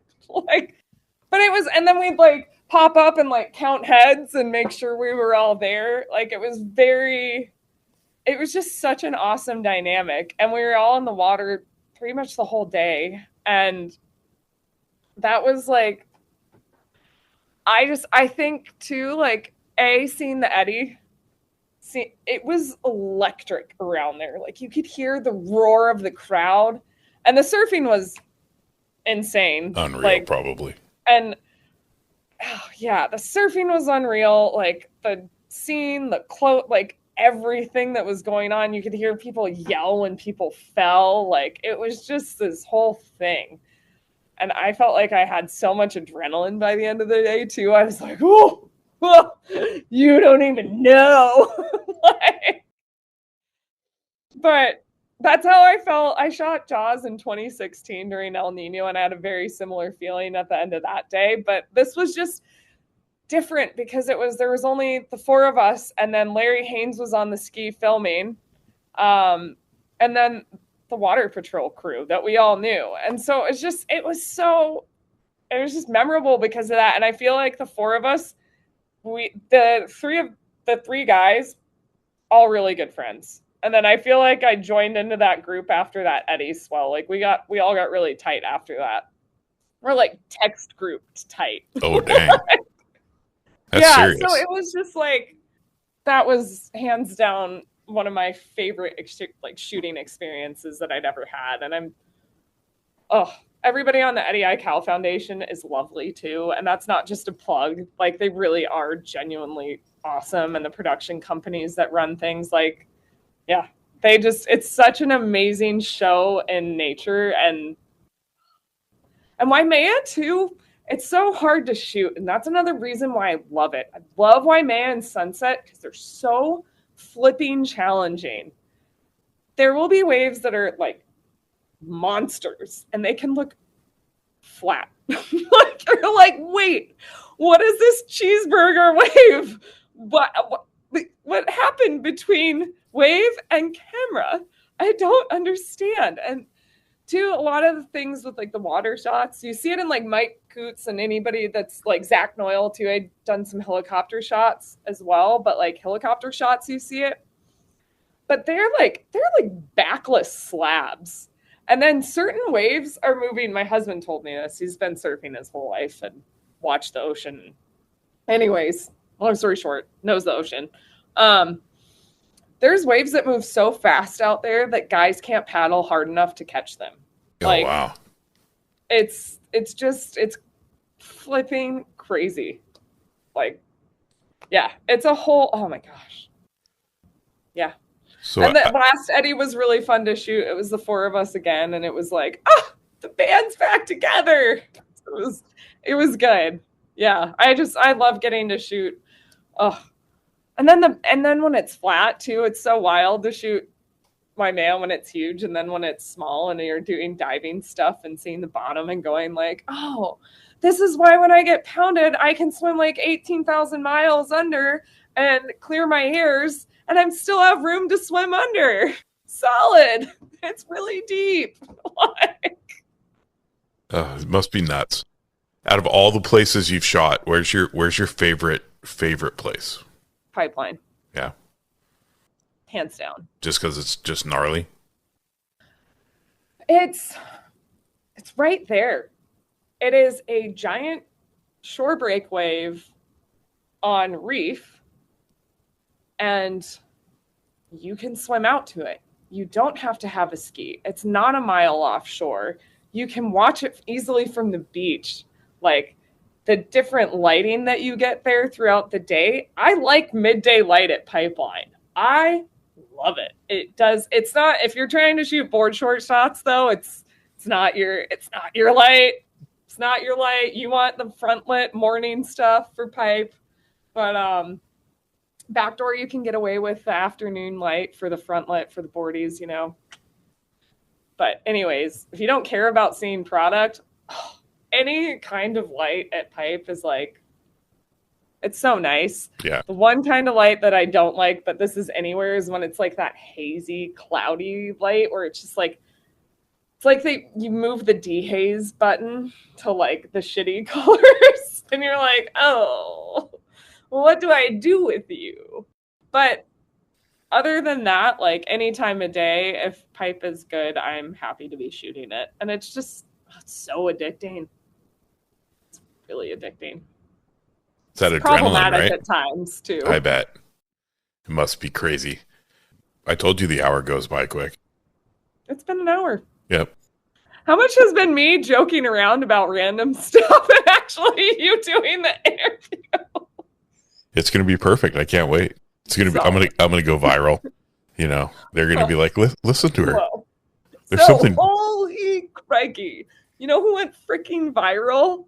then we'd like pop up and like count heads and make sure we were all there. Like, it was just such an awesome dynamic. And we were all in the water pretty much the whole day. And that was like, I think too, like, seeing the eddy, it was electric around there. Like, you could hear the roar of the crowd, and the surfing was insane. Unreal, probably. And yeah, the surfing was unreal. Like, the scene, like everything that was going on, you could hear people yell when people fell. Like, it was just this whole thing. And I felt like I had so much adrenaline by the end of the day too. I was like, oh, you don't even know. But that's how I felt. I shot Jaws in 2016 during El Nino, and I had a very similar feeling at the end of that day. But this was just different because there was only the 4 of us, and then Larry Haynes was on the ski filming, and then the Water Patrol crew that we all knew. And so it was just memorable because of that. And I feel like the 4 of us, the three guys, all really good friends. And then I feel like I joined into that group after that eddy swell. Like, we all got really tight after that. We're like text grouped tight. Oh, dang. That's serious. So it was just like, that was hands down one of my favorite shooting experiences that I'd ever had. And everybody on the Eddie I. Cal Foundation is lovely too. And that's not just a plug. Like, they really are genuinely awesome, and the production companies that run things, like, yeah, it's such an amazing show in nature. And Waimea too, it's so hard to shoot, and that's another reason why I love it. I love Waimea and Sunset because they're so flipping challenging. There will be waves that are like monsters, and they can look flat. Like, you're like, wait, what is this cheeseburger wave? What happened between wave and camera? I don't understand. And too, a lot of the things with like the water shots, you see it in like Mike Coots and anybody that's like Zach Noyle too. I've done some helicopter shots as well, but like helicopter shots, you see it. But they're like backless slabs. And then certain waves are moving. My husband told me this. He's been surfing his whole life and watched the ocean. Anyways, long story short, knows the ocean. There's waves that move so fast out there that guys can't paddle hard enough to catch them. Oh, like, wow. It's flipping crazy. Like, yeah, it's a whole, oh my gosh. Yeah. So and the last Eddie was really fun to shoot. It was the four of us again, and it was like, the band's back together. It was good. Yeah, I love getting to shoot. Oh, and then when it's flat too, it's so wild to shoot Waimea when it's huge, and then when it's small and you're doing diving stuff and seeing the bottom and going like, oh, this is why when I get pounded, I can swim like 18,000 miles under and clear my ears, and I still have room to swim under. Solid. It's really deep. Like, it must be nuts. Out of all the places you've shot, where's your favorite place? Pipeline. Yeah. Hands down. Just because it's just gnarly? It's right there. It is a giant shore break wave on reef, and you can swim out to it. You don't have to have a ski. It's not a mile offshore. You can watch it easily from the beach. Like, the different lighting that you get there throughout the day. I like midday light at Pipeline. I love it. It's not, if you're trying to shoot board short shots though, it's not your light. It's not your light. You want the front lit morning stuff for Pipe. But backdoor, you can get away with the afternoon light for the front lit for the boardies, you know. But anyways, if you don't care about seeing product, any kind of light at Pipe is like, it's so nice. Yeah. The one kind of light that I don't like, but this is anywhere, is when it's like that hazy, cloudy light where it's just like, it's like you move the dehaze button to like the shitty colors, and you're like, oh, what do I do with you? But other than that, like any time of day, if Pipe is good, I'm happy to be shooting it. And it's just, it's so addicting. It's really addicting. It's that adrenaline, right? At times too. I bet. It must be crazy. I told you the hour goes by quick. It's been an hour. Yep. How much has been me joking around about random stuff and actually you doing the interview? It's going to be perfect. I can't wait. It's going to be, I'm going to go viral. You know, they're going to be like, listen to her. Whoa. There's something. Holy crikey. You know who went freaking viral?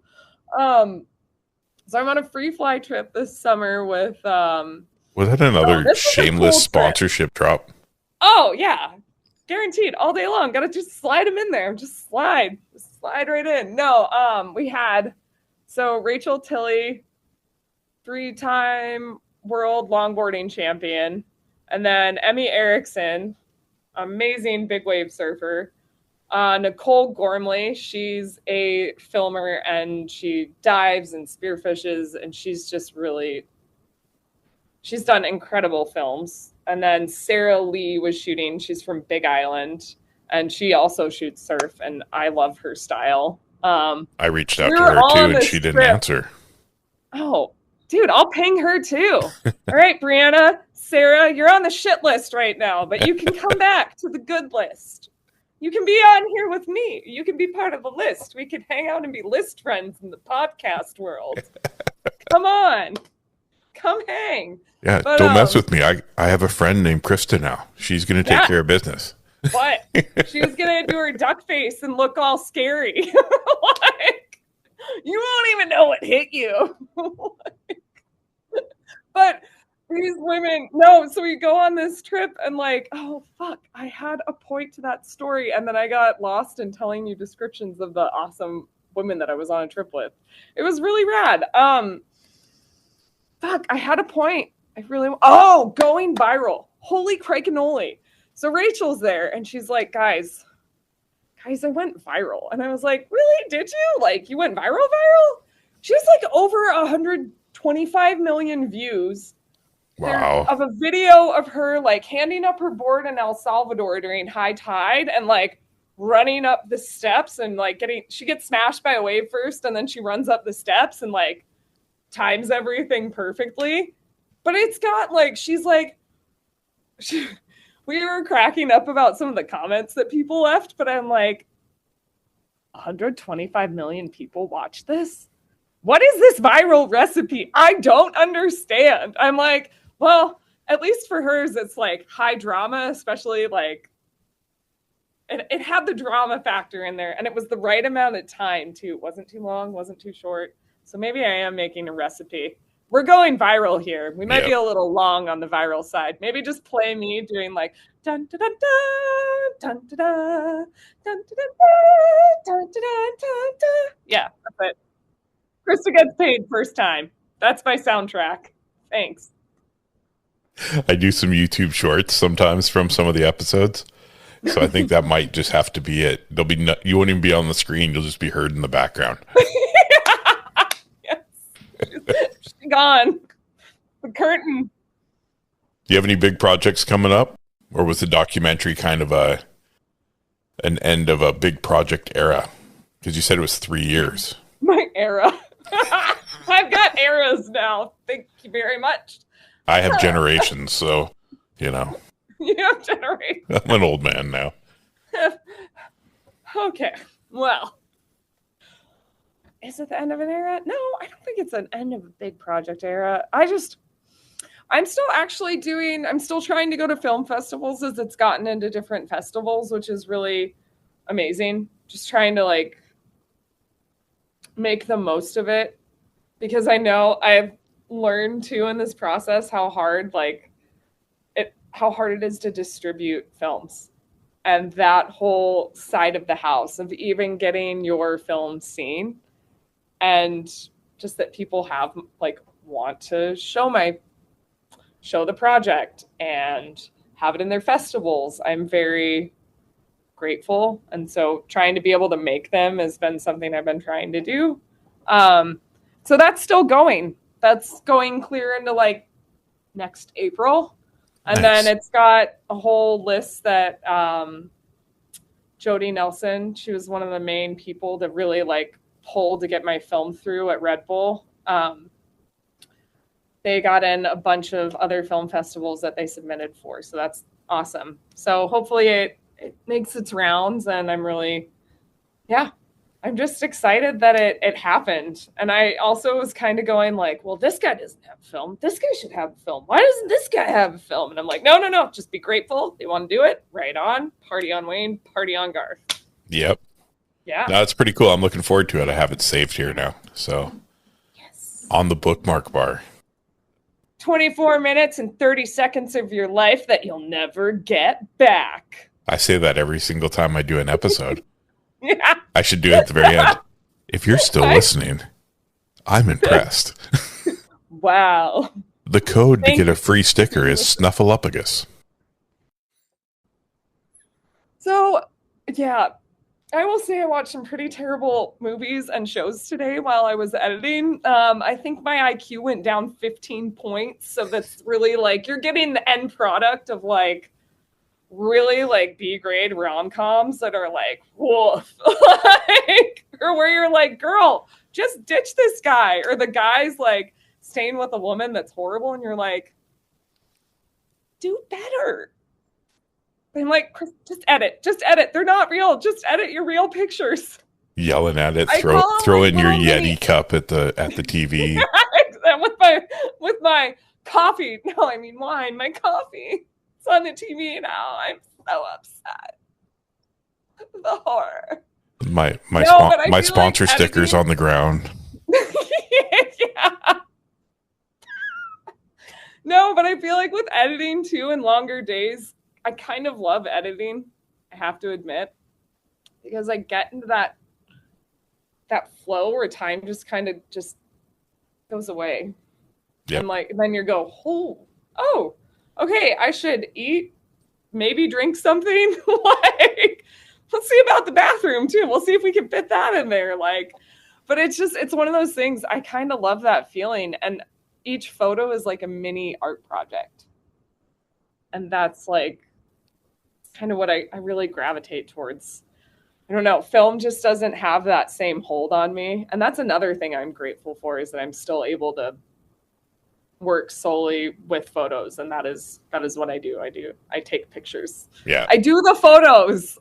So I'm on a free fly trip this summer with Was that another shameless sponsorship drop? Oh yeah, guaranteed all day long. Gotta just slide them in there. Just slide right in. No, we had Rachel Tilley, 3-time world longboarding champion, and then Emmy Erickson, amazing big wave surfer. Nicole Gormley, she's a filmer and she dives and spearfishes, and she's done incredible films. And then Sarah Lee was shooting. She's from Big Island, and she also shoots surf, and I love her style. I reached out to her too, and she didn't answer. Oh, dude, I'll ping her too. All right, Brianna, Sarah, you're on the shit list right now, but you can come back to the good list. You can be on here with me. You can be part of the list. We can hang out and be list friends in the podcast world. Come on. come hang. Yeah, But, don't mess with me. I have a friend named Christa now. She's going to take care of business. What? She's going to do her duck face and look all scary. Like, you won't even know what hit you. But these women, no, so we go on this trip and like, oh, fuck, I had a point to that story. And then I got lost in telling you descriptions of the awesome women that I was on a trip with. It was really rad. Fuck, I had a point. Going viral. Holy crikey. So Rachel's there and she's like, guys, I went viral. And I was like, really? Did you? Like, you went viral? She has like over 125 million views. Wow. Of a video of her like handing up her board in El Salvador during high tide and like running up the steps and like she gets smashed by a wave first and then she runs up the steps and like times everything perfectly. But it's got like, we were cracking up about some of the comments that people left, but I'm like, 125 million people watch this? What is this viral recipe? I don't understand. I'm like, well, at least for hers, it's like high drama, especially like, it had the drama factor in there and it was the right amount of time too. It wasn't too long, wasn't too short. So maybe I am making a recipe. We're going viral here. We might be a little long on the viral side. Maybe just play me doing like dun dun dun dun dun dun dun dun dun dun dun dun. Yeah, that's it. Christa gets paid first time. That's my soundtrack. Thanks. I do some YouTube shorts sometimes from some of the episodes. So I think that might just have to be it. You won't even be on the screen. You'll just be heard in the background. Yes. She's gone. The curtain. Do you have any big projects coming up? Or was the documentary kind of an end of a big project era? Because you said it was 3 years. My era. I've got eras now. Thank you very much. I have generations, so, you know. You have generations. I'm an old man now. Okay. Well, is it the end of an era? No, I don't think it's an end of a big project era. I'm still trying to go to film festivals as it's gotten into different festivals, which is really amazing. Just trying to like make the most of it because I know I've learned too in this process how hard it is to distribute films and that whole side of the house of even getting your film seen and just that people have like want to show the project and have it in their festivals. I'm very grateful. And so trying to be able to make them has been something I've been trying to do. So that's still going. That's going clear into like next April. And nice. Then it's got a whole list that Jody Nelson, she was one of the main people that really like pulled to get my film through at Red Bull. They got in a bunch of other film festivals that they submitted for. So that's awesome. So hopefully it makes its rounds and I'm just excited that it happened. And I also was kind of going like, well, this guy doesn't have a film. This guy should have a film. Why doesn't this guy have a film? And I'm like, no. Just be grateful. They want to do it. Right on. Party on Wayne. Party on Garth. Yep. Yeah. No, it's pretty cool. I'm looking forward to it. I have it saved here now. So yes. On the bookmark bar. 24 minutes and 30 seconds of your life that you'll never get back. I say that every single time I do an episode. Yeah. I should do it at the very end. If you're still listening, I'm impressed. Wow. The code to get a free sticker is Snuffleupagus. So, yeah, I will say I watched some pretty terrible movies and shows today while I was editing. I think my IQ went down 15 points. So that's really like, you're getting the end product of like, really like B-grade rom-coms that are like, woof. Like, or where you're like, girl, just ditch this guy. Or the guy's like staying with a woman that's horrible and you're like, do better. I'm like, just edit. They're not real. Just edit your real pictures. Yelling at it, throw in your Yeti cup at the TV. I'm with my coffee. No, I mean wine. My coffee. It's on the TV now. I'm so upset. The horror. My No, sponsor like stickers on the ground. Yeah. No, but I feel like with editing too and longer days, I kind of love editing, I have to admit, because I get into that flow where time just kind of just goes away. Yep. And like then you go, oh, okay, I should eat, maybe drink something. Like, let's see about the bathroom too. We'll see if we can fit that in there. Like, but it's one of those things. I kind of love that feeling. And each photo is like a mini art project. And that's like kind of what I really gravitate towards. I don't know. Film just doesn't have that same hold on me. And that's another thing I'm grateful for, is that I'm still able to work solely with photos. And that is what I do. I take pictures. Yeah. I do the photos.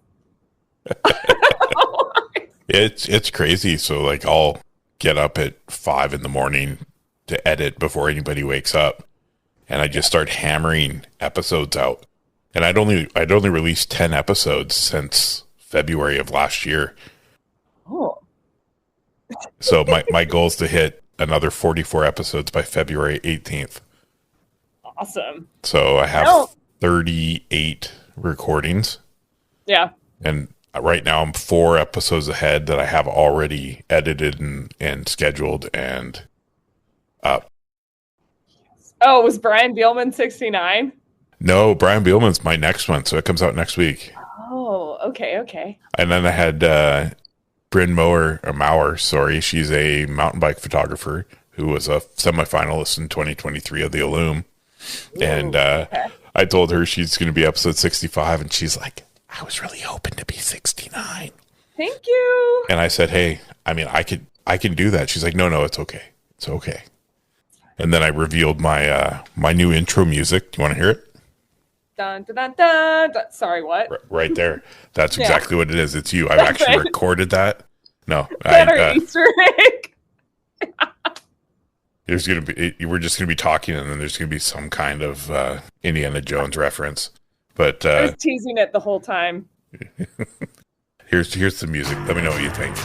It's crazy. So like I'll get up at 5 a.m. to edit before anybody wakes up, and I just start hammering episodes out. And I'd only released 10 episodes since February of last year. Oh. So my goal is to hit another 44 episodes by February 18th. Awesome. So I have 38 recordings. Yeah. And right now I'm 4 episodes ahead that I have already edited and scheduled and up. Oh, was Brian Bielman 69? No, Brian Bielman's my next one, so it comes out next week. Oh, okay. And then I had Bryn Maurer, she's a mountain bike photographer who was a semifinalist in 2023 of the Illume. Ooh, and I told her she's going to be episode 65, and she's like, I was really hoping to be 69. Thank you. And I said, hey, I mean, I can do that. She's like, no, it's okay. It's okay. And then I revealed my my new intro music. Do you want to hear it? Dun, dun, dun, dun, dun. Sorry, what? Right there. That's exactly what it is. It's you. I've actually recorded that. No, Easter egg. We're just gonna be talking, and then there's gonna be some kind of Indiana Jones reference. But I was teasing it the whole time. here's the music. Let me know what you think.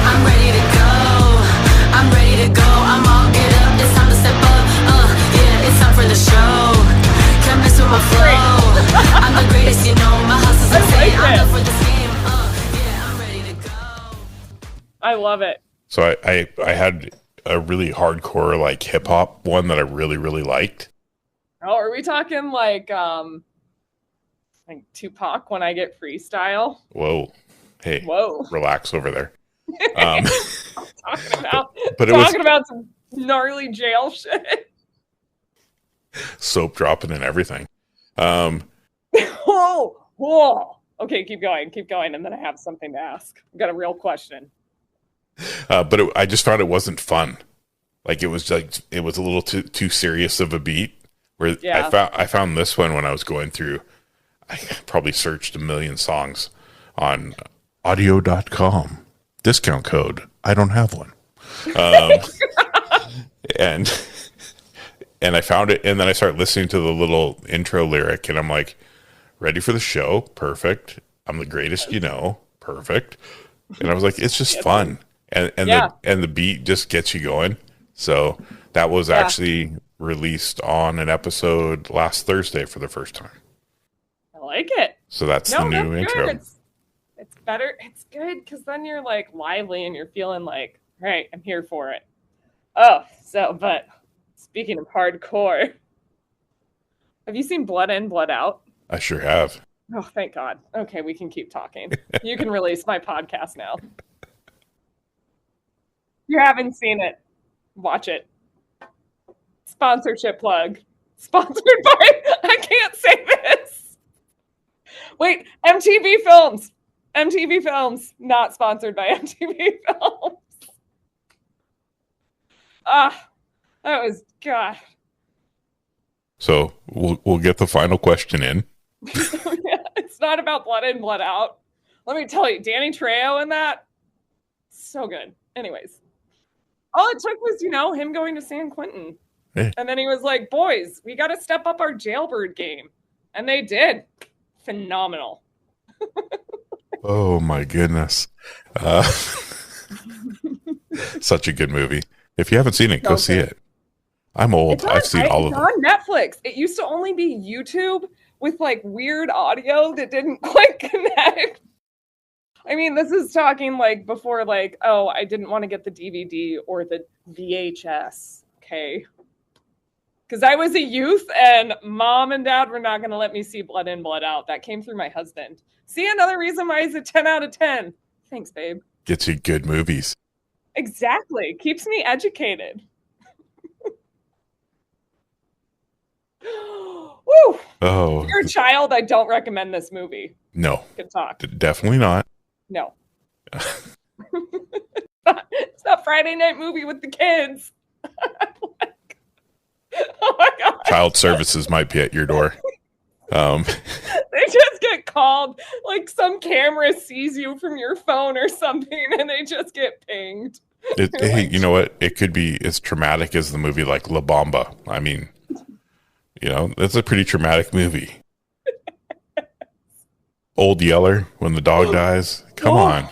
I'm ready to go. I'm ready to go. I'm all get up. It's time to step up. Yeah, it's time for the show. Can't mess with my flow. I'm the greatest, you know. My hustle's insane. I'm up for this game. Yeah, I'm ready to go. I love it. So I had a really hardcore like hip hop one that I really really liked. Oh, are we talking like Tupac When I Get Freestyle? Whoa, hey, whoa, relax over there. Talking about some gnarly jail shit. Soap dropping and everything. Whoa. Okay, keep going, and then I have something to ask. I've got a real question. But I just found it wasn't fun. Like it was a little too serious of a beat. Where I found this one when I was going through. I probably searched a million songs on audio.com. Discount code. I don't have one. And I found it, and then I started listening to the little intro lyric, and I'm like, ready for the show? Perfect. I'm the greatest, you know. Perfect. And I was like, it's just fun. And the beat just gets you going. So that was actually released on an episode last Thursday for the first time. I like it. So that's the new intro. It's better. It's good because then you're like lively and you're feeling like, all right, I'm here for it. Oh, but speaking of hardcore, have you seen Blood In, Blood Out? I sure have. Oh, thank God. Okay, we can keep talking. You can release my podcast now. You haven't seen it. Watch it. Sponsorship plug. Sponsored by, I can't say this. Wait, MTV Films. MTV Films, not sponsored by MTV Films. That was, God. So we'll get the final question in. It's not about Blood In, Blood Out. Let me tell you, Danny Trejo in that, so good. Anyways, all it took was, him going to San Quentin. Hey. And then he was like, boys, we got to step up our jailbird game. And they did. Phenomenal. Oh, my goodness. Such a good movie. If you haven't seen it, go see it. I'm old. I've seen all of them. It's on Netflix. It used to only be YouTube with like weird audio that didn't quite connect. I mean, this is talking like before, like, oh, I didn't want to get the DVD or the VHS. Okay. Because I was a youth and mom and dad were not going to let me see Blood In, Blood Out. That came through my husband. See, another reason why he's a 10 out of 10. Thanks, babe. Gets you good movies. Exactly. Keeps me educated. Woo! Oh. If you're a child, I don't recommend this movie. No. Good talk. Definitely not. No. It's not Friday night movie with the kids. Oh my God. Child services might be at your door. They just get called, like some camera sees you from your phone or something and they just get pinged. Hey, you know what? It could be as traumatic as the movie like La Bamba. I mean, that's a pretty traumatic movie. Old Yeller, when the dog dies. Come on.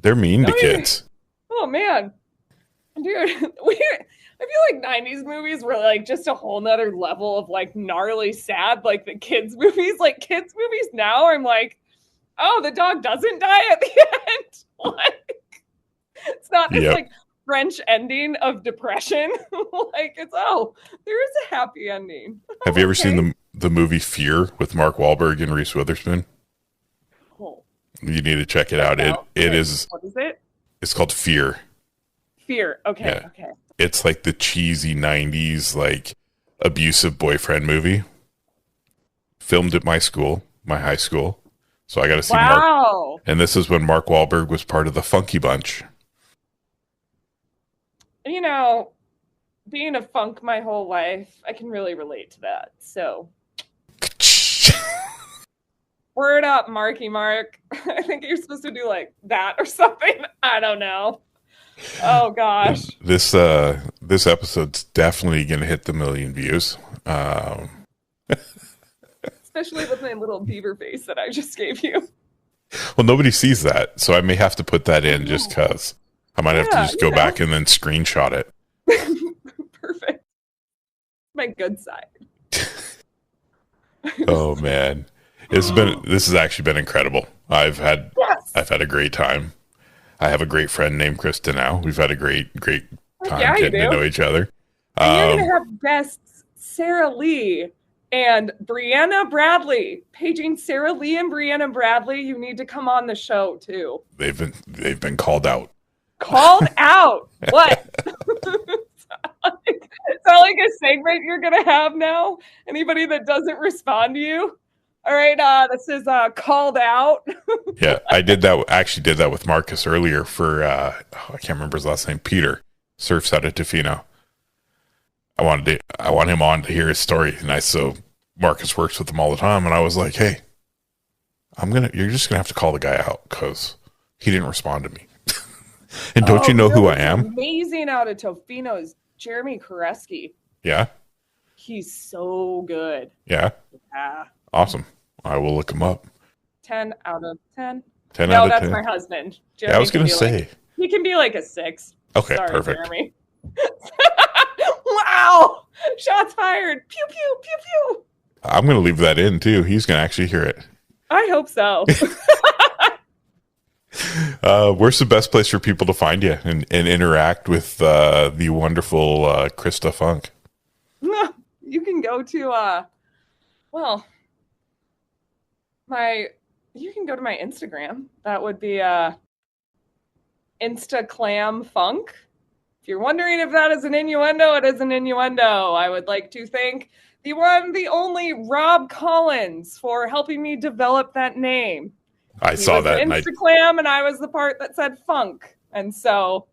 They're mean to kids. Oh, man. Dude, I feel like 90s movies were like just a whole nother level of like gnarly sad, like the kids movies. Like kids movies now, I'm like, oh, the dog doesn't die at the end. Like, it's not this like French ending of depression. Like it's, there is a happy ending. Have you ever seen the movie Fear with Mark Wahlberg and Reese Witherspoon? Oh. You need to check it out. It is. What is it? It's called Fear. Fear. Okay. Yeah. Okay. It's like the cheesy 90s, like abusive boyfriend movie. Filmed at my high school. So I got to see Mark. And this is when Mark Wahlberg was part of the Funky Bunch. Being a funk my whole life, I can really relate to that. So, word up, Marky Mark. I think you're supposed to do like that or something. I don't know. Oh gosh. This episode's definitely gonna hit the 1 million views. Especially with my little beaver face that I just gave you. Well, nobody sees that, so I may have to put that in just because. I might have to just go back and then screenshot it. Perfect. My good side. Oh man. This has actually been incredible. I've had a great time. I have a great friend named Christa now. We've had a great time getting to know each other. And you're going to have guests Sarah Lee and Brianna Bradley. Paging Sarah Lee and Brianna Bradley, you need to come on the show too. They've been called out. Called out? What? Is that like a segment you're going to have now? Anybody that doesn't respond to you? All right, this is called out. Yeah, I did that. Actually, did that with Marcus earlier for I can't remember his last name. Peter surfs out of Tofino. I want him on to hear his story, and so Marcus works with him all the time, and I was like, hey, you're just gonna have to call the guy out because he didn't respond to me. And don't you know who I am? Amazing out of Tofino is Jeremy Koreski. Yeah, he's so good. Yeah. Awesome. I will look him up. 10 out of 10. 10 out of 10. No, that's my husband. Jeremy, I was going to say. He can be like a 6. Okay, Sorry, perfect. Jeremy. Wow. Shots fired. Pew, pew, pew, pew. I'm going to leave that in, too. He's going to actually hear it. I hope so. Where's the best place for people to find you and interact with the wonderful Christa Funk? You can go to, you can go to my Instagram. That would be InstaClamFunk. If you're wondering if that is an innuendo, it is an innuendo. I would like to thank the one, the only Rob Collins for helping me develop that name. I saw that. Instaclam, and I was the part that said funk. And so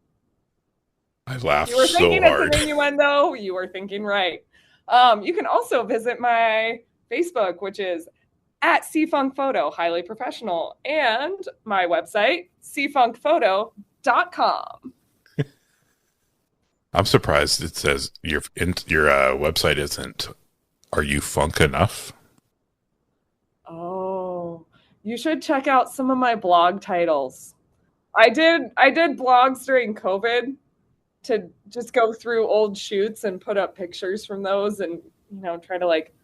I laughed you were so thinking hard. It's an innuendo. You were thinking right. You can also visit my Facebook, which is at C-Funk Photo, highly professional, and my website, cfunkphoto.com. I'm surprised it says your website isn't Are You Funk Enough? Oh, you should check out some of my blog titles. I did blogs during COVID to just go through old shoots and put up pictures from those and, try to like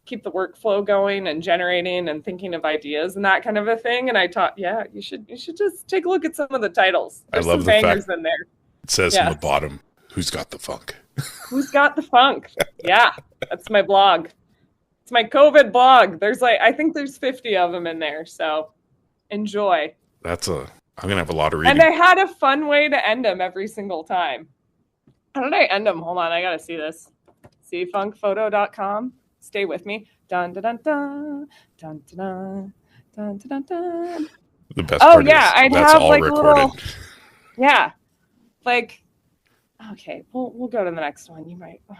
keep the workflow going and generating and thinking of ideas and that kind of a thing. And I thought, yeah, you should just take a look at some of the titles. There's I love some the bangers fact in there. It says on the bottom, who's got the funk? Who's got the funk? Yeah, that's my blog. It's my COVID blog. I think there's 50 of them in there. So enjoy. I'm going to have a lot of reading. And I had a fun way to end them every single time. How did I end them? Hold on, I got to see this. cfunkphoto.com. Stay with me. Dun dun dun dun dun dun dun dun dun. The best part is I'd that's have all like recorded. Okay, we'll go to the next one. You might, wow.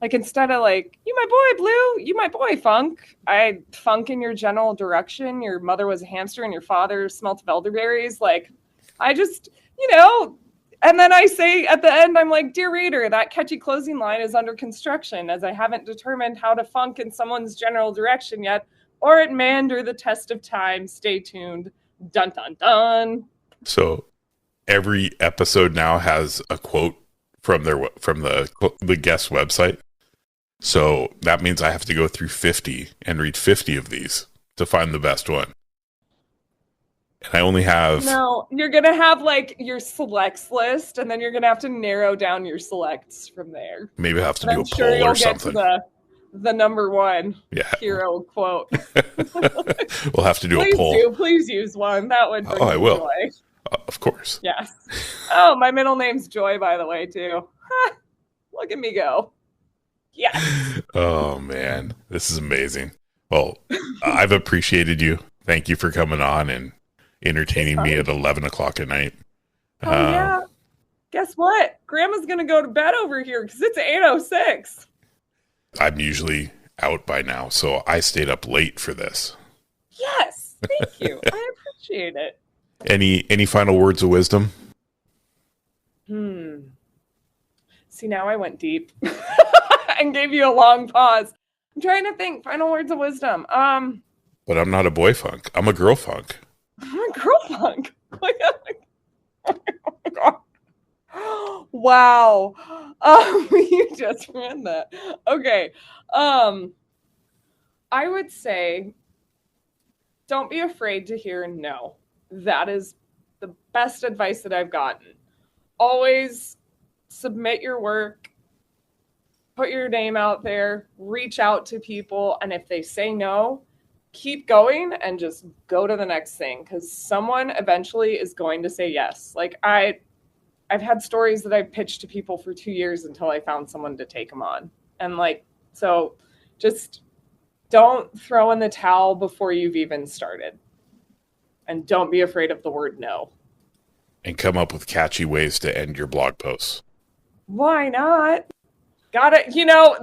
Like instead of like, you my boy Blue, you my boy Funk. I funk in your general direction. Your mother was a hamster and your father smelt of elderberries. Like, I just, and then I say at the end, I'm like, dear reader, that catchy closing line is under construction as I haven't determined how to funk in someone's general direction yet, or it may endure the test of time. Stay tuned. Dun, dun, dun. So every episode now has a quote from the guest website. So that means I have to go through 50 and read 50 of these to find the best one. And I only have... No, you're going to have like your selects list, and then you're going to have to narrow down your selects from there. Maybe I have to do a poll or something. The number one hero quote. We'll have to do a poll. Please use one. That would bring I will. joy. Of course. Yes. Oh, my middle name's Joy, by the way, too. Look at me go. Yes. Oh, man. This is amazing. Well, I've appreciated you. Thank you for coming on and entertaining me at 11 o'clock at night. Oh, yeah. Guess what? Grandma's going to go to bed over here because it's 8:06. I'm usually out by now, so I stayed up late for this. Yes. Thank you. I appreciate it. Any final words of wisdom? See, now I went deep and gave you a long pause. I'm trying to think. Final words of wisdom. But I'm not a boy funk. I'm a girl funk. I'm a girl funk. Oh my God. Wow. You just ran that. Okay. I would say don't be afraid to hear no. That is the best advice that I've gotten. Always submit your work, put your name out there, reach out to people, and if they say no, keep going and just go to the next thing, because someone eventually is going to say yes. Like I've had stories that I've pitched to people for 2 years until I found someone to take them on. And so just don't throw in the towel before you've even started. And don't be afraid of the word no. And come up with catchy ways to end your blog posts. Why not? Got it.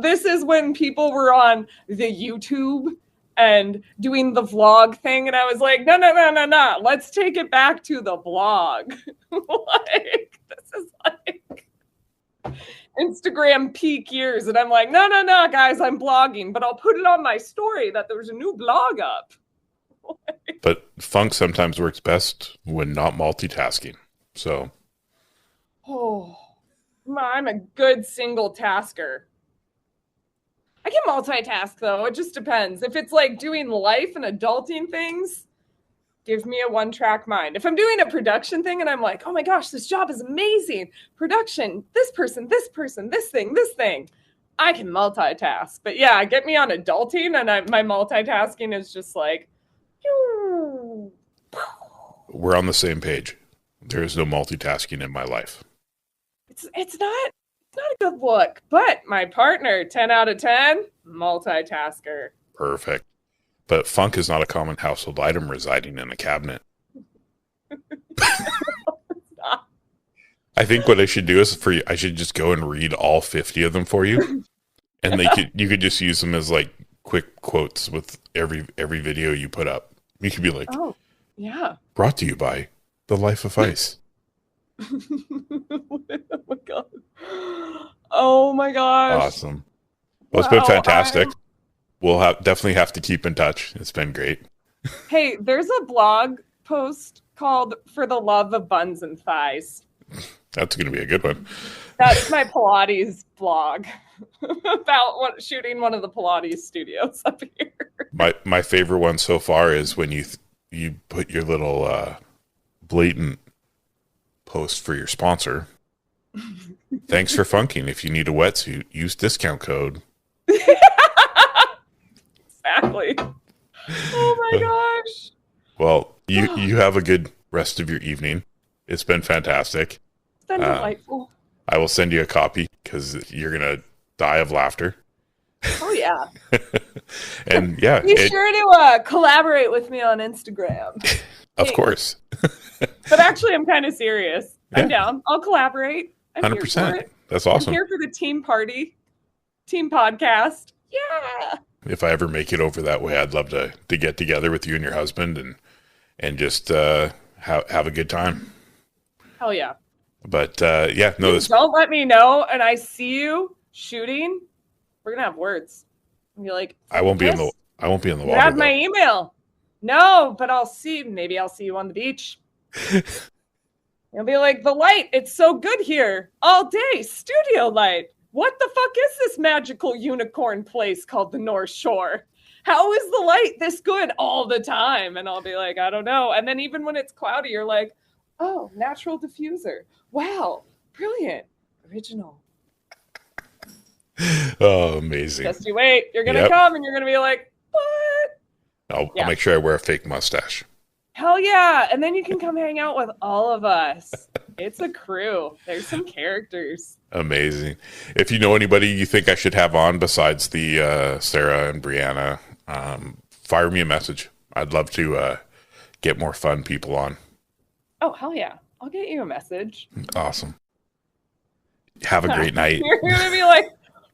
This is when people were on the YouTube and doing the vlog thing. And I was like, no. Let's take it back to the blog. This is like Instagram peak years. And I'm like, no, guys, I'm blogging. But I'll put it on my story that there's a new blog up. But funk sometimes works best when not multitasking. So. Oh, I'm a good single tasker. I can multitask, though. It just depends. If it's like doing life and adulting things, give me a one-track mind. If I'm doing a production thing and I'm like, oh my gosh, this job is amazing. Production, this person, this thing. I can multitask. But yeah, get me on adulting and my multitasking is just like, we're on the same page. There is no multitasking in my life. It's not a good look, but my partner, 10 out of 10, multitasker. Perfect. But funk is not a common household item residing in a cabinet. I think what I should do is I should just go and read all 50 of them for you. And you could just use them as like quick quotes with every video you put up. You could be like, Oh, yeah. brought to you by The Life of Ice. Oh my god. Oh my gosh. Awesome. Well, it's been Wow, fantastic. We'll definitely have to keep in touch. It's been great. Hey, there's a blog post called For the Love of Buns and Thighs. That's going to be a good one. That's my Pilates blog about shooting one of the Pilates studios up here. My favorite one so far is when you put your little blatant post for your sponsor. Thanks for funking. If you need a wetsuit, use discount code. Exactly. Oh my gosh. Well, you have a good rest of your evening. It's been fantastic. It's been delightful. I will send you a copy because you're going to die of laughter. Oh, yeah. And yeah. Be sure to collaborate with me on Instagram. Of course. But actually, I'm kind of serious. I'm Yeah. down. I'll collaborate. I'm 100%. here for it. That's awesome. I'm here for the team party, team podcast. Yeah. If I ever make it over that way, I'd love to get together with you and your husband and just have a good time. Hell yeah. But yeah, no, this Don't let me know, and I see you shooting. We're gonna have words. And you're like, I won't be in "Chris, the you water. have Though. my email. No, but maybe I'll see you on the beach. You'll be like, the light, it's so good here. All day, studio light. What the fuck is this magical unicorn place called the North Shore? How is the light this good all the time? And I'll be like, I don't know. And then even when it's cloudy, you're like, oh, natural diffuser. Wow, brilliant, original. Oh, amazing. Just you wait. You're going to come and you're going to be like, what? I'll make sure I wear a fake mustache. Hell yeah. And then you can come hang out with all of us. It's a crew. There's some characters. Amazing. If you know anybody you think I should have on besides the Sarah and Brianna, fire me a message. I'd love to get more fun people on. Oh, hell yeah. I'll get you a message. Awesome. Have a great night. You're going to be like,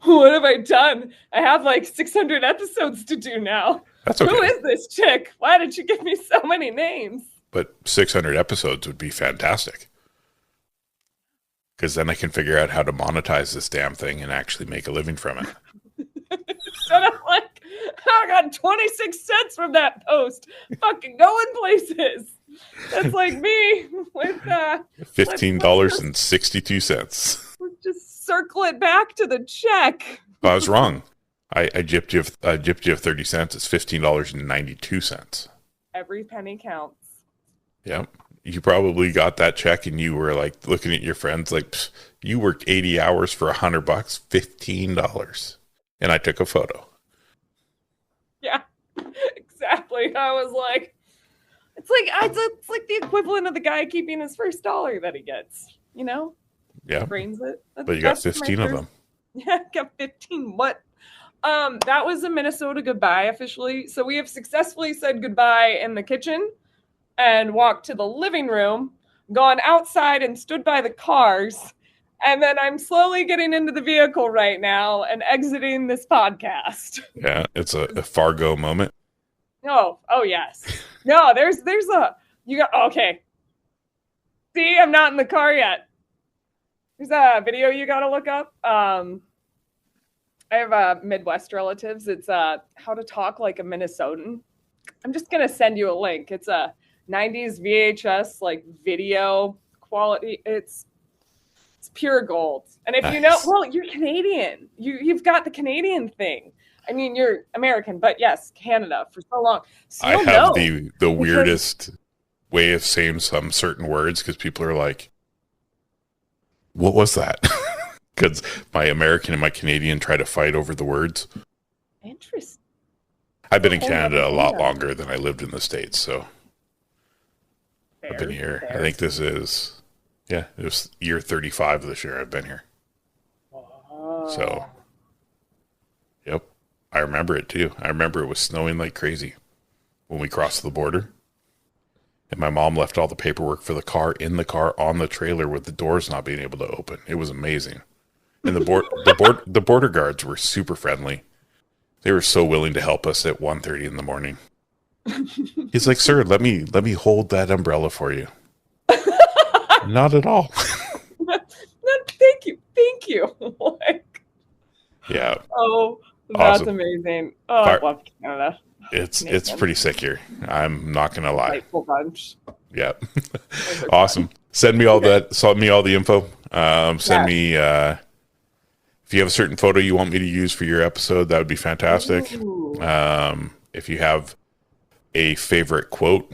what have I done? I have like 600 episodes to do now. That's okay. Who is this chick? Why did you give me so many names? But 600 episodes would be fantastic. Because then I can figure out how to monetize this damn thing and actually make a living from it. Instead of like, I got 26 cents from that post. Fucking going places. That's like me with $15.62. Let's just circle it back to the check. I was wrong. I gypped you 30 cents. It's $15.92. Every penny counts. Yep. You probably got that check and you were like looking at your friends like, you worked 80 hours for $100, $15. And I took a photo. Yeah, exactly. I was like, it's like the equivalent of the guy keeping his first dollar that he gets, you know? Yeah. Brains it. But you got 15 of them. Yeah, I got 15. What? That was a Minnesota goodbye officially. So we have successfully said goodbye in the kitchen and walked to the living room, gone outside and stood by the cars. And then I'm slowly getting into the vehicle right now and exiting this podcast. Yeah, it's a Fargo moment. Oh yes. No, okay. See, I'm not in the car yet. There's a video you gotta look up. I have Midwest relatives. It's how to talk like a Minnesotan. I'm just gonna send you a link. It's a 90s VHS like video quality. It's pure gold. And if you know, well, you're Canadian. You've got the Canadian thing. I mean, you're American, but yes, Canada for so long. So I have the weirdest way of saying some certain words because people are like, what was that? Because my American and my Canadian try to fight over the words. Interesting. I've been in Canada a lot longer than I lived in the States, so I've been here. I think this is, it was year 35 this year I've been here. Oh. So, yep. I remember it too. I remember it was snowing like crazy when we crossed the border. And my mom left all the paperwork for the car in the car on the trailer with the doors not being able to open. It was amazing. And the border guards were super friendly. They were so willing to help us at 1:30 in the morning. He's like, "Sir, let me hold that umbrella for you." Not at all. No, thank you. Like, Yeah. oh, that's Awesome. amazing. Oh, I love Canada. It's pretty sick here. I'm not gonna lie. Delightful bunch. Yeah. Awesome. Send me all that. Send me all the info. Send me if you have a certain photo you want me to use for your episode, that would be fantastic. Ooh. If you have a favorite quote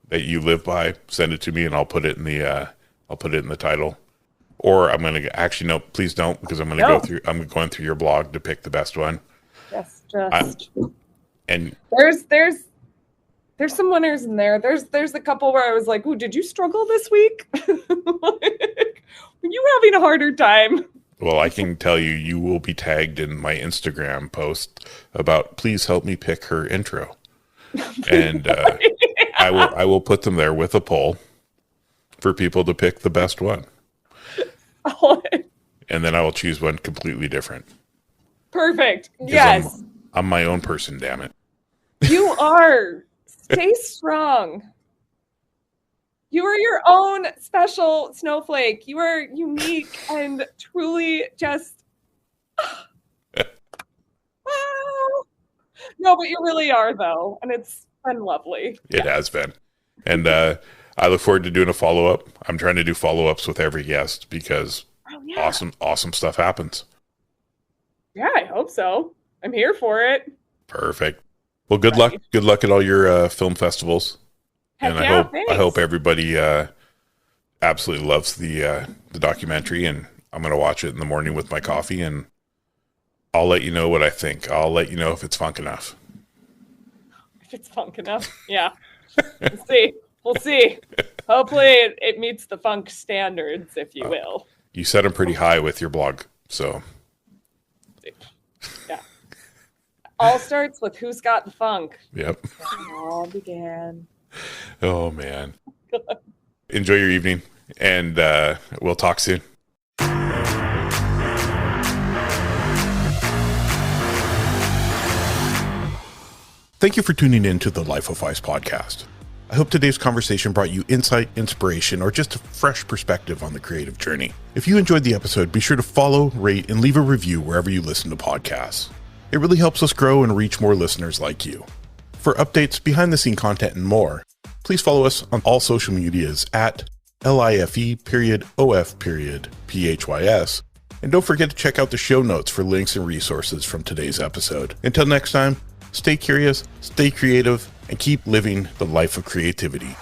that you live by, send it to me and I'll put it in the title. Or I'm gonna actually no, please don't, because I'm going through your blog to pick the best one. Just and there's some winners in there. There's a couple where I was like, "Ooh, did you struggle this week? Like, were you having a harder time?" well, I can tell you, you will be tagged in my Instagram post about please help me pick her intro, and I will put them there with a poll for people to pick the best one, and then I will choose one completely different. Perfect. Yes, I'm my own person. Damn it, you are. Stay strong. You are your own special snowflake. You are unique and truly just. No, but you really are, though, and it's been lovely. It has been, and I look forward to doing a follow-up. I'm trying to do follow-ups with every guest because awesome stuff happens. Yeah, I hope so. I'm here for it. Perfect. Well, good luck. Good luck at all your film festivals. Heck And I hope everybody absolutely loves the documentary. And I'm going to watch it in the morning with my coffee, and I'll let you know what I think. I'll let you know if it's funk enough. If it's funk enough, yeah. We'll see. Hopefully, it meets the funk standards, if you will. You set them pretty high with your blog, so. Yeah. All starts with who's got the funk. Yep. It all began. Oh, man. Enjoy your evening, and we'll talk soon. Thank you for tuning in to the Life of Phys podcast. I hope today's conversation brought you insight, inspiration, or just a fresh perspective on the creative journey. If you enjoyed the episode, be sure to follow, rate, and leave a review wherever you listen to podcasts. It really helps us grow and reach more listeners like you. For updates, behind-the-scene content, and more, please follow us on all social medias at LIFE_OF_PHYS. And don't forget to check out the show notes for links and resources from today's episode. Until next time, stay curious, stay creative, and keep living the life of creativity.